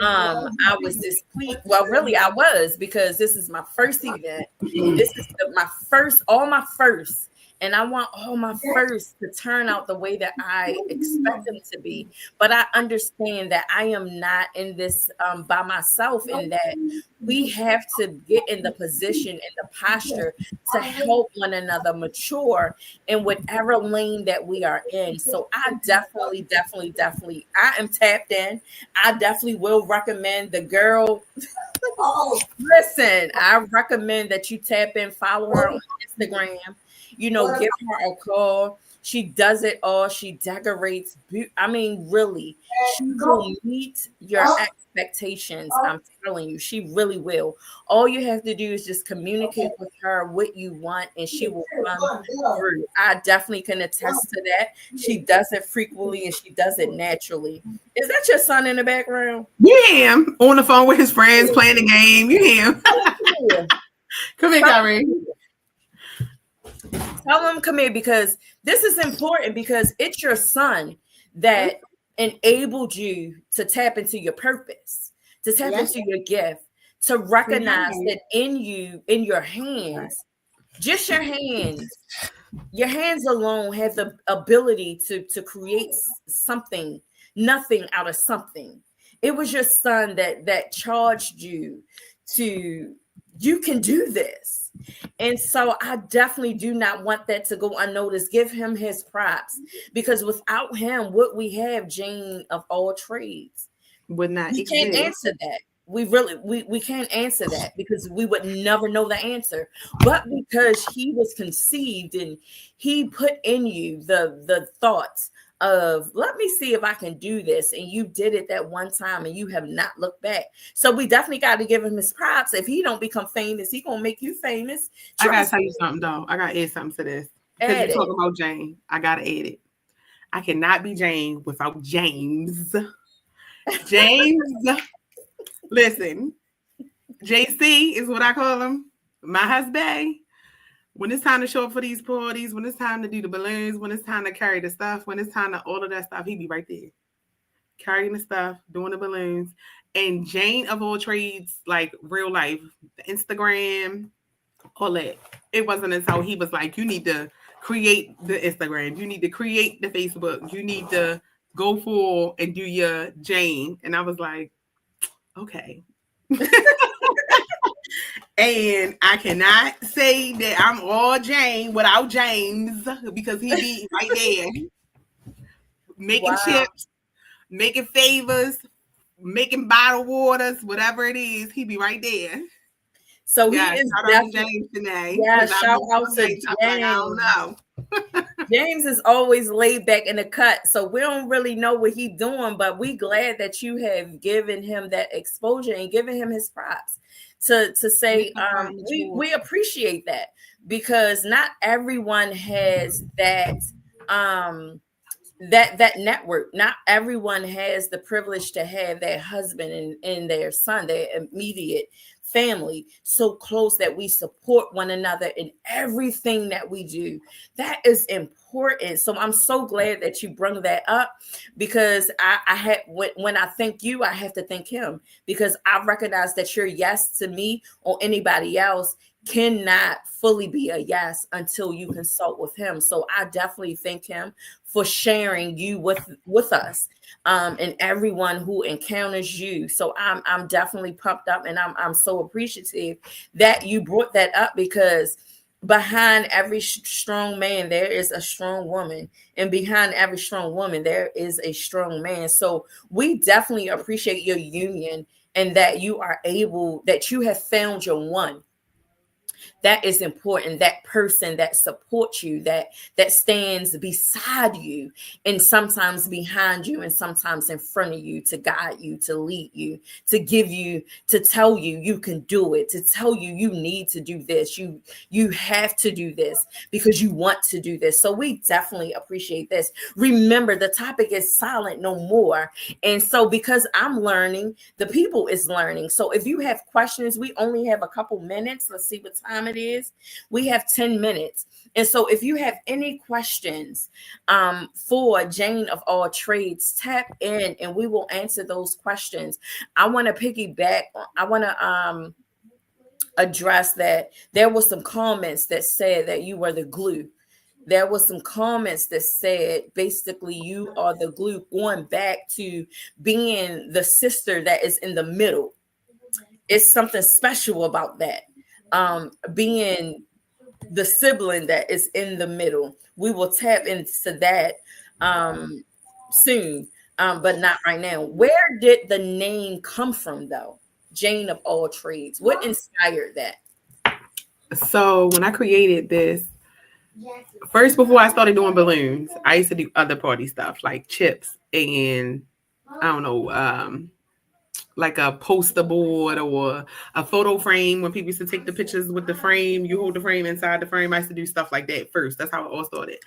I was displeased. Well, really I was, because this is my first event. This is my first, all my first. and I want all my firsts to turn out the way that I expect them to be. But I understand that I am not in this by myself, and that we have to get in the position and the posture to help one another mature in whatever lane that we are in. So I definitely, I am tapped in. I definitely will recommend the girl. Listen, I recommend that you tap in, follow her on Instagram, give her a call. She does it all. She decorates. I mean, really, she will meet your expectations. I'm telling you, she really will. All you have to do is just communicate with her what you want, and she will come through. I definitely can attest to that. She does it frequently, and she does it naturally. Is that your son in the background? You hear him on the phone with his friends playing the game. You hear him. Come here, Kyrie. Tell him come here, because this is important, because it's your son that enabled you to tap into your purpose, to tap into your gift, to recognize that in you, in your hands, just your hands alone have the ability to create something, nothing out of something. It was your son that charged you to, you can do this. And so I definitely do not want that to go unnoticed. Give him his props, because without him, what we have, Jane of all trades, would not we can't answer that. We can't answer that, because we would never know the answer. But because he was conceived and he put in you the thoughts of, let me see if I can do this, and you did it that one time and you have not looked back. So we definitely got to give him his props. If he don't become famous, he gonna make you famous. I gotta tell you something though. I gotta add something to this, because you talk about Jane. I gotta add it. I cannot be Jane without James. James, listen, JC is what I call him. My husband. When it's time to show up for these parties, when it's time to do the balloons, when it's time to carry the stuff, when it's time to all of that stuff, he be right there. Carrying the stuff, doing the balloons. And Jane of all trades, like real life, the Instagram, all that. It wasn't until he was like, you need to create the Instagram. You need to create the Facebook. You need to go for and do your Jane. And I was like, okay. And I cannot say that I'm all Jane without James, because he be right there making chips, making favors, making bottled waters, whatever it is. He be right there. So he is definitely James today. Yeah, shout out to James. Like, I don't know. James is always laid back in the cut, so we don't really know what he's doing, but we glad that you have given him that exposure and given him his props to say we appreciate that, because not everyone has that that network. Not everyone has the privilege to have their husband and their son, their immediate family, so close that we support one another in everything that we do. That is important. So I'm so glad that you bring that up, because I had, when I thank you, I have to thank him, because I recognize that your yes to me or anybody else cannot fully be a yes until you consult with him. So I definitely thank him for sharing you with us, and everyone who encounters you. So I'm definitely pumped up, and I'm so appreciative that you brought that up, because behind every strong man there is a strong woman, and behind every strong woman there is a strong man. So we definitely appreciate your union, and that you are able, that you have found your one. That is important. That person that supports you, that stands beside you, and sometimes behind you, and sometimes in front of you, to guide you, to lead you, to give you, to tell you you can do it, to tell you you need to do this, you have to do this because you want to do this. So we definitely appreciate this. Remember, the topic is silent no more. And so because I'm learning, the people is learning. So if you have questions, we only have a couple minutes. Let's see what time it is. We have 10 minutes. And so if you have any questions for Jane of all trades, tap in and we will answer those questions. I want to piggyback. I want to address that there were some comments that said that you were the glue. there was some comments that said basically you are the glue, going back to being the sister that is in the middle. It's something special about that. Being the sibling that is in the middle. We will tap into that soon, but not right now. Where did the name come from, though? Jane of all trades. What inspired that? So when I created this, first before I started doing balloons, I used to do other party stuff like chips and I don't know, like a poster board or a photo frame. When people used to take the pictures with the frame, you hold the frame inside the frame. I used to do stuff like that first. That's how it all started.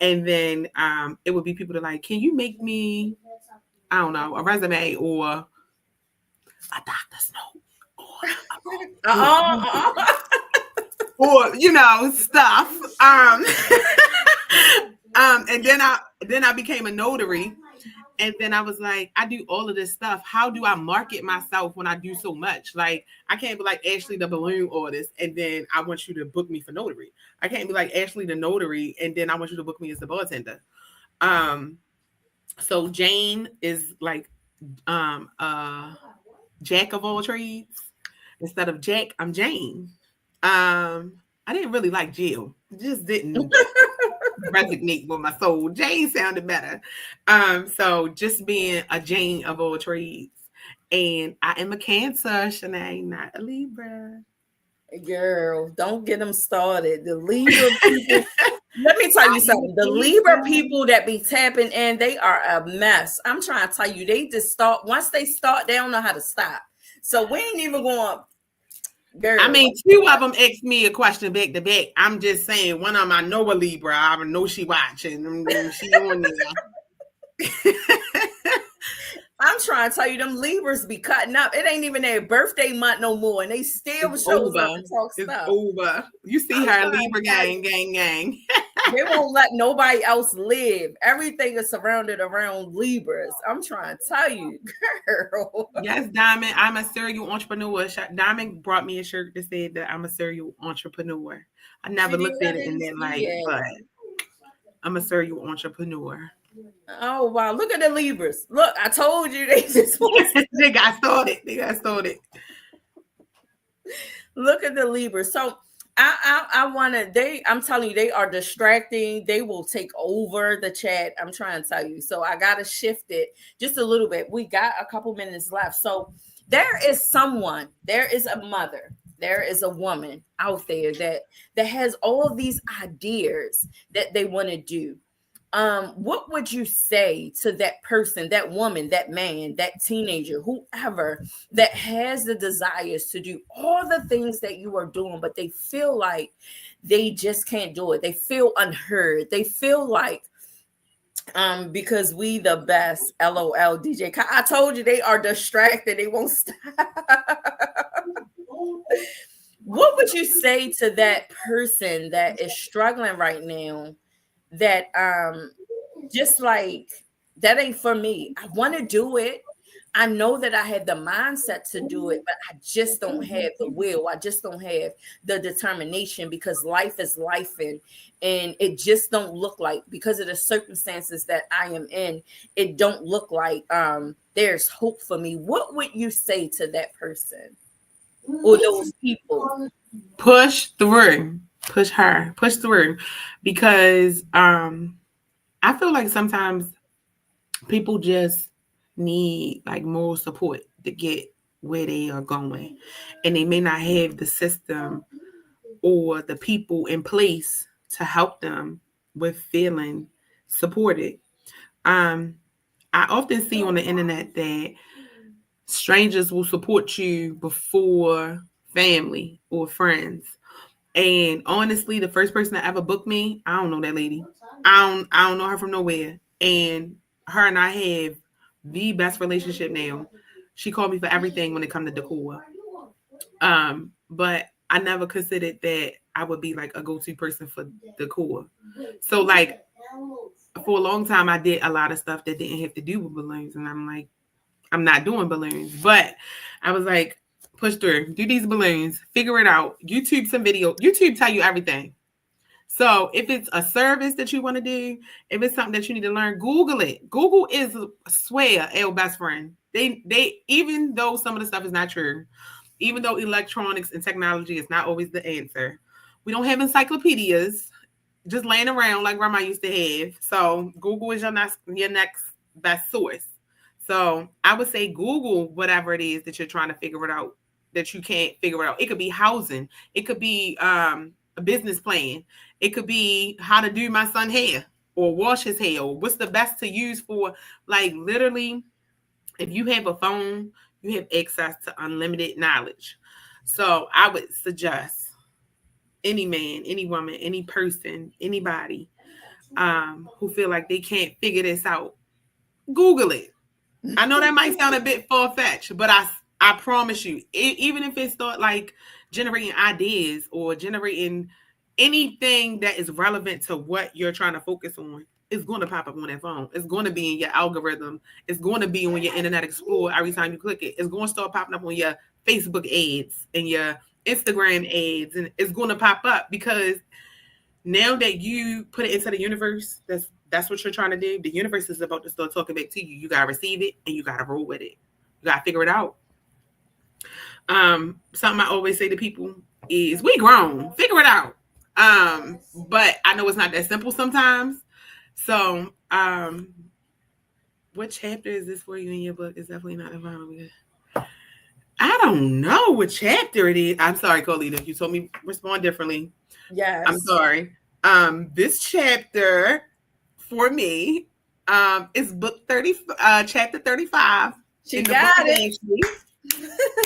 And then it would be people that like, can you make me, I don't know, a resume or a doctor's note or you know, stuff. And then I became a notary. And then I was like, I do all of this stuff. How do I market myself when I do so much? Like, I can't be like Ashley, the balloon artist, and then I want you to book me for notary. I can't be like Ashley, the notary, and then I want you to book me as the bartender. So Jane is like Jack of all trades. Instead of Jack, I'm Jane. I didn't really like Jill. Just didn't resonate with my soul. Jane sounded better. So just being a Jane of all trades. And I am a Cancer, Shanae, not a Libra. Girl, don't get them started. The Libra people, let me tell you something. The Libra people that be tapping in, they are a mess. I'm trying to tell you, they just start. Once they start, they don't know how to stop. So we ain't even going. Girl. I mean, two of them asked me a question back to back. I'm just saying, one of them I know a Libra. I know she watching. She on there. I'm trying to tell you, them Libras be cutting up. It ain't even their birthday month no more, and they still shows up and talk stuff. Over. You see her, Libra gang. They won't let nobody else live. Everything is surrounded around Libras. I'm trying to tell you, girl. Yes, Diamond, I'm a serial entrepreneur. Diamond brought me a shirt that said that I'm a serial entrepreneur. I never looked at it in that light, but I'm a serial entrepreneur. Oh wow! Look at the Libras. Look, I told you they just they got started. Look at the Libras. So I want to. I'm telling you, they are distracting. They will take over the chat. I'm trying to tell you. So I gotta shift it just a little bit. We got a couple minutes left. So there is someone. There is a mother. There is a woman out there that has all of these ideas that they want to do. What would you say to that person, that woman, that man, that teenager, whoever that has the desires to do all the things that you are doing, but they feel like they just can't do it. They feel unheard. They feel like because we the best, LOL, DJ. I told you they are distracted. They won't stop. What would you say to that person that is struggling right now? That just like that ain't for me. I want to do it. I know that I have the mindset to do it, but I just don't have the will. I just don't have the determination because life is life and it just don't look like, because of the circumstances that I am in, it don't look like there's hope for me. What would you say to that person or those people? Push through. Push through, because I feel like sometimes people just need like more support to get where they are going, and they may not have the system or the people in place to help them with feeling supported. I often see on the internet that strangers will support you before family or friends. And honestly, the first person that ever booked me, I don't know that lady. I don't know her from nowhere. And her and I have the best relationship now. She called me for everything when it comes to decor. But I never considered that I would be like a go-to person for decor. So like for a long time, I did a lot of stuff that didn't have to do with balloons. And I'm like, I'm not doing balloons. But I was like, push through, do these balloons, figure it out. YouTube some video. YouTube tell you everything. So if it's a service that you want to do, if it's something that you need to learn, Google it. Google is, I swear, our best friend. They even though some of the stuff is not true, even though electronics and technology is not always the answer, we don't have encyclopedias just laying around like grandma used to have. So Google is your next best source. So I would say Google whatever it is that you're trying to figure it out, that you can't figure it out. It could be housing. It could be a business plan. It could be how to do my son hair or wash his hair, or what's the best to use for, like, literally, if you have a phone, you have access to unlimited knowledge. So I would suggest any man, any woman, any person, anybody who feel like they can't figure this out, Google it. I know that might sound a bit far-fetched, but I promise you, even if it's start like generating ideas or generating anything that is relevant to what you're trying to focus on, it's going to pop up on that phone. It's going to be in your algorithm. It's going to be on your Internet Explorer every time you click it. It's going to start popping up on your Facebook ads and your Instagram ads, and it's going to pop up because now that you put it into the universe, that's what you're trying to do. The universe is about to start talking back to you. You gotta receive it and you gotta roll with it. You gotta figure it out. Something I always say to people is, we grown, figure it out. But I know it's not that simple sometimes. So what chapter is this for you in your book? It's definitely not the final. I don't know what chapter it is. I'm sorry, Carlita. You told me respond differently. Yes. I'm sorry. This chapter for me is book 30, chapter 35. She got it.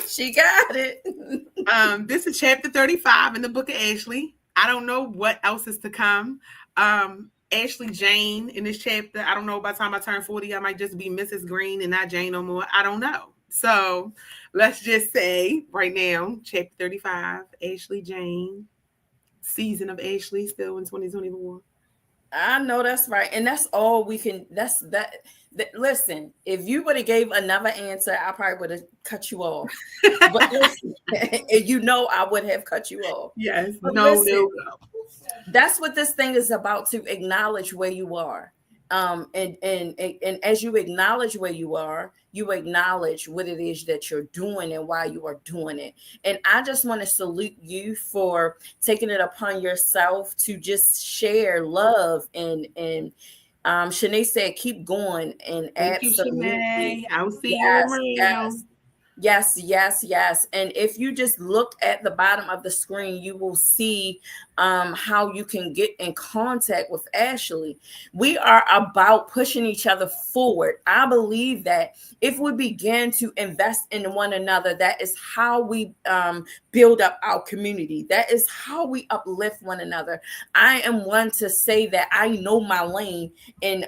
She got it. This is chapter 35 in the book of Ashley. I don't know what else is to come. Ashley Jane in this chapter. I don't know, by the time I turn 40, I might just be Mrs. Green and not Jane no more. I don't know. So let's just say right now, chapter 35, Ashley Jane, season of Ashley, still in 2024. I know that's right. And that's all we can, that listen, if you would have gave another answer, I probably would have cut you off. But listen, you know I would have cut you off. Yes. But No, listen, no. That's what this thing is about, to acknowledge where you are. And as you acknowledge where you are, you acknowledge what it is that you're doing and why you are doing it. And I just want to salute you for taking it upon yourself to just share love. And Shanae said, keep going. And Thank absolutely, you, Shanae. I'll see yes, you around. Yes. And if you just look at the bottom of the screen, you will see how you can get in contact with Ashley. We are about pushing each other forward. I believe that if we begin to invest in one another, that is how we build up our community. That is how we uplift one another. I am one to say that I know my lane, and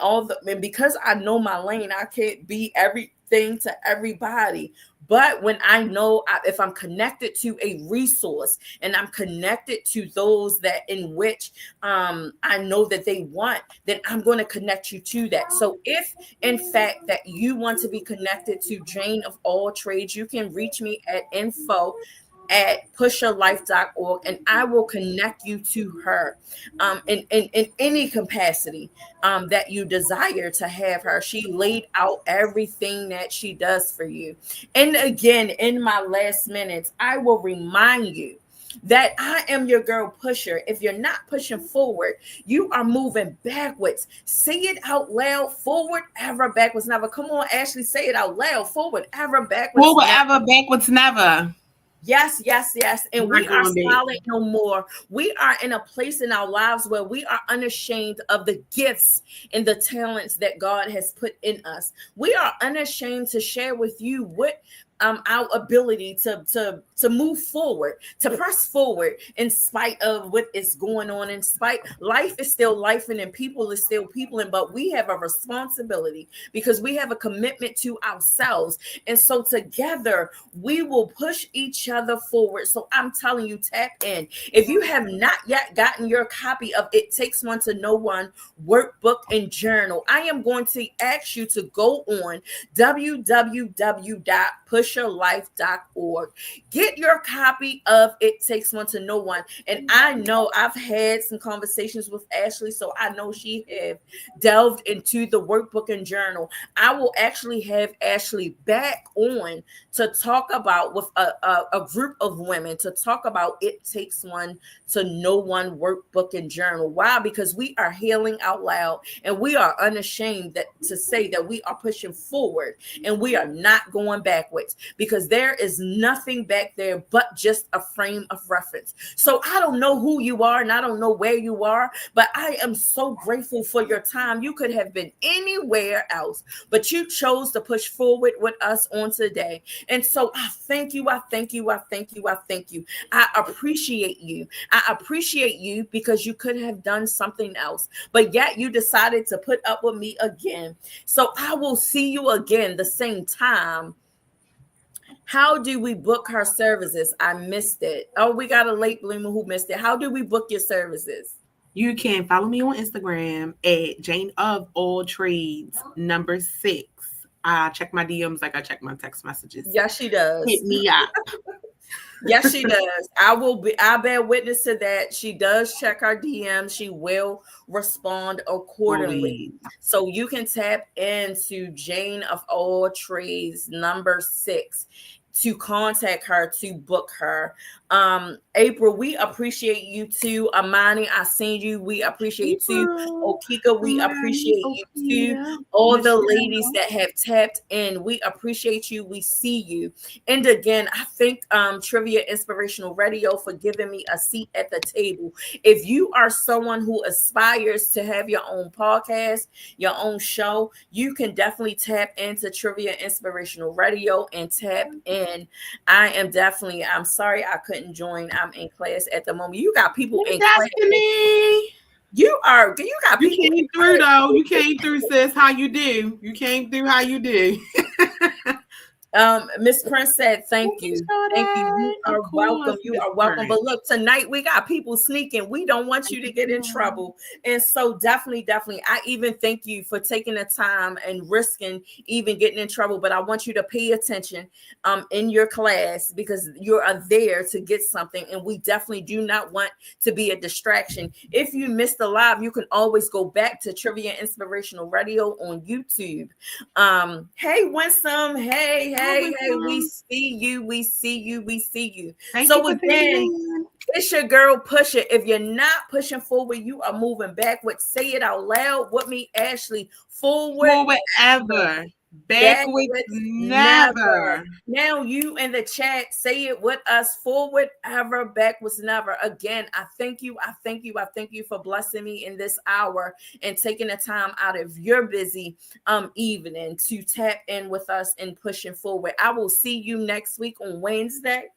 because I know my lane, I can't be everything to everybody. But when I know if I'm connected to a resource and I'm connected to those that in which I know that they want, then I'm going to connect you to that. So if in fact that you want to be connected to Jane of all trades, you can reach me at info@pusherlife.org, and I will connect you to her in any capacity that you desire to have her. She laid out everything that she does for you. And again, in my last minutes, I will remind you that I am your girl Pusher. If you're not pushing forward, you are moving backwards. Say it out loud: forward ever, backwards never. Come on, Ashley, say it out loud: forward ever, backwards Forward ever, backwards never. Yes. And we are silent no more. We are in a place in our lives where we are unashamed of the gifts and the talents that God has put in us. We are unashamed to share with you what our ability to move forward, to press forward in spite of what is going on. In spite, life is still life, and people is still people, but we have a responsibility because we have a commitment to ourselves. And so together we will push each other forward. So I'm telling you, tap in. If you have not yet gotten your copy of It Takes One to Know One workbook and journal, I am going to ask you to go on www.push pusherlife.org. Get your copy of It Takes One to Know One. And I know I've had some conversations with Ashley, so I know she have delved into the workbook and journal. I will actually have Ashley back on to talk about with a group of women to talk about It Takes One to Know One workbook and journal. Why? Because we are healing out loud and we are unashamed to say that we are pushing forward and we are not going backwards, because there is nothing back there but just a frame of reference. So I don't know who you are and I don't know where you are, but I am so grateful for your time. You could have been anywhere else, but you chose to push forward with us on today. And so I thank you. I thank you. I thank you. I thank you. I appreciate you. I appreciate you because you could have done something else, but yet you decided to put up with me again. So I will see you again the same time. How do we book her services? I missed it. Oh, we got a late bloomer who missed it. How do we book your services? You can follow me on Instagram at Jane of All Trades #6. I check my DMs like I check my text messages. Yes, she does. Hit me up. Yes, she does. I bear witness to that. She does check our DMs. She will respond accordingly. So you can tap into Jane of All Trades #6 to contact her, to book her. April, we appreciate you too. Amani, I seen you. We appreciate you too. Okika, we appreciate you too. All the ladies that have tapped in, we appreciate you. We see you. And again, I thank Trivia Inspirational Radio for giving me a seat at the table. If you are someone who aspires to have your own podcast, your own show, you can definitely tap into Trivia Inspirational Radio and tap in. I'm sorry I couldn't join. I'm in class at the moment. You got people in class. You got people. You came through though. You came through, sis. How you do? You came through. How you do? Miss Prince said, thank you. Thank you. You are welcome. You are welcome. But look, tonight we got people sneaking. We don't want you to get in trouble. And so definitely, I even thank you for taking the time and risking even getting in trouble. But I want you to pay attention in your class, because you are there to get something. And we definitely do not want to be a distraction. If you missed the live, you can always go back to Trivia Inspirational Radio on YouTube. Hey, Winsome. Hey, we see you. So again, it's your girl Pusher. If you're not pushing forward, you are moving backwards. Say it out loud with me, Ashley. Forward ever. Backwards never. Now you in the chat, say it with us. Forward ever, backwards never. Again, I thank you for blessing me in this hour and taking the time out of your busy evening to tap in with us and pushing forward. I will see you next week on Wednesday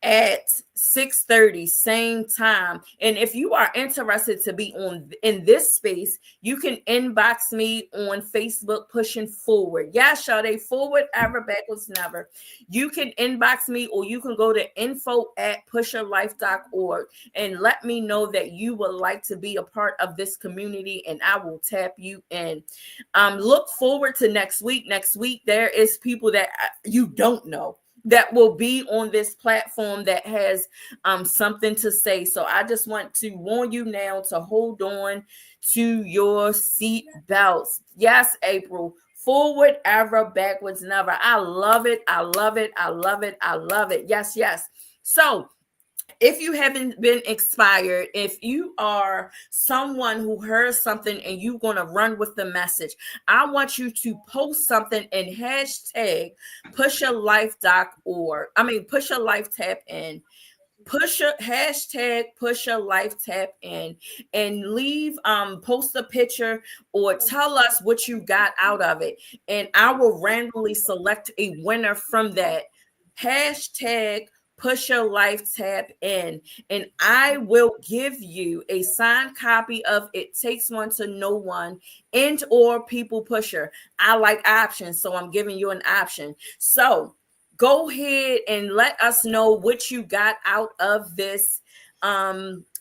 at 6:30, same time. And if you are interested to be in this space, you can inbox me on Facebook, Pushing Forward. Yeah, Sade, forward ever, backwards never. You can inbox me, or you can go to info@pusherlife.org and let me know that you would like to be a part of this community, and I will tap you in. Look forward to next week. Next week, there is people that you don't know that will be on this platform that has something to say. So I just want to warn you now to hold on to your seat belts. Yes, April. Forward ever, backwards never. I love it. Yes. So if you haven't been inspired, if you are someone who heard something and you're going to run with the message, I want you to post something and hashtag pusherlife.org. Pusher Life Tap In. Hashtag Pusher Life Tap In, and leave post a picture or tell us what you got out of it, and I will randomly select a winner from that. Hashtag Pusher Life Tap In, and I will give you a signed copy of It Takes One to Know One and or People Pusher. I like options, so I'm giving you an option. So go ahead and let us know what you got out of this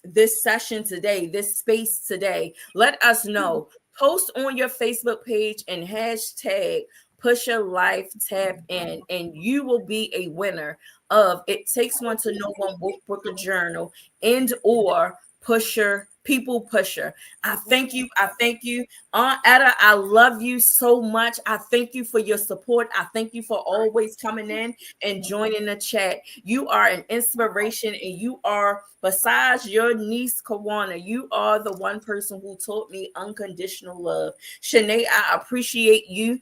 this session today, this space today. Let us know. Post on your Facebook page and hashtag Pus'Her Life, tap in, and you will be a winner of It Takes One to Know One Workbook, a journal, and or Pus'Her People Pus'Her. I thank you. I thank you. Aunt Etta, I love you so much. I thank you for your support. I thank you for always coming in and joining the chat. You are an inspiration, and you are, besides your niece Kawana, you are the one person who taught me unconditional love. Shanae, I appreciate you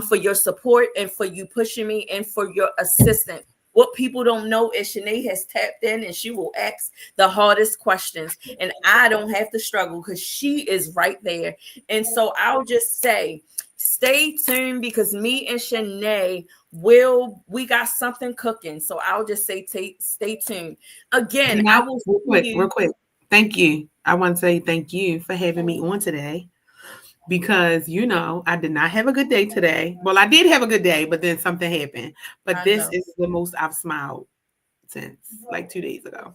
for your support and for you pushing me and for your assistance. What people don't know is Shanae has tapped in and she will ask the hardest questions, and I don't have to struggle because she is right there. And so I'll just say, stay tuned, because me and Shanae we got something cooking. So I'll just say stay tuned. Again, I will see real you. quick. Thank you. I want to say thank you for having me on today, because I did not have a good day today. Well, I did have a good day, but then something happened. But I this know. is the most I've smiled since like 2 days ago.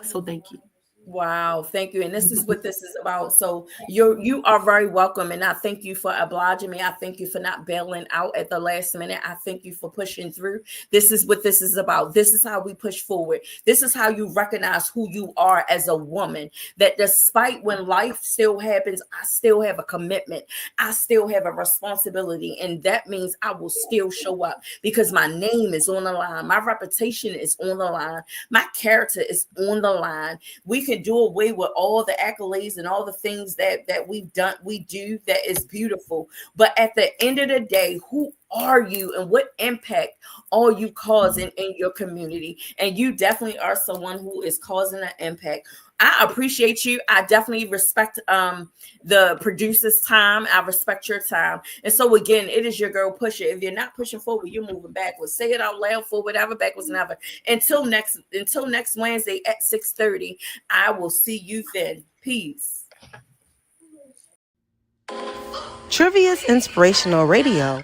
So thank you. Wow, thank you. And this is what this is about. So you are very welcome. And I thank you for obliging me. I thank you for not bailing out at the last minute. I thank you for pushing through. This is what this is about. This is how we push forward. This is how you recognize who you are as a woman. That despite when life still happens, I still have a commitment. I still have a responsibility. And that means I will still show up because my name is on the line. My reputation is on the line. My character is on the line. We can do away with all the accolades and all the things that we do that is beautiful, but at the end of the day, who are you and what impact are you causing in your community? And you definitely are someone who is causing an impact. I appreciate you. I definitely respect the producer's time. I respect your time. And so again, it is your girl Pus'Her. If you're not pushing forward, you're moving backwards. Say it out loud, for whatever, backwards never. Until next Wednesday at 6:30. I will see you then. Peace. Trivia's Inspirational Radio.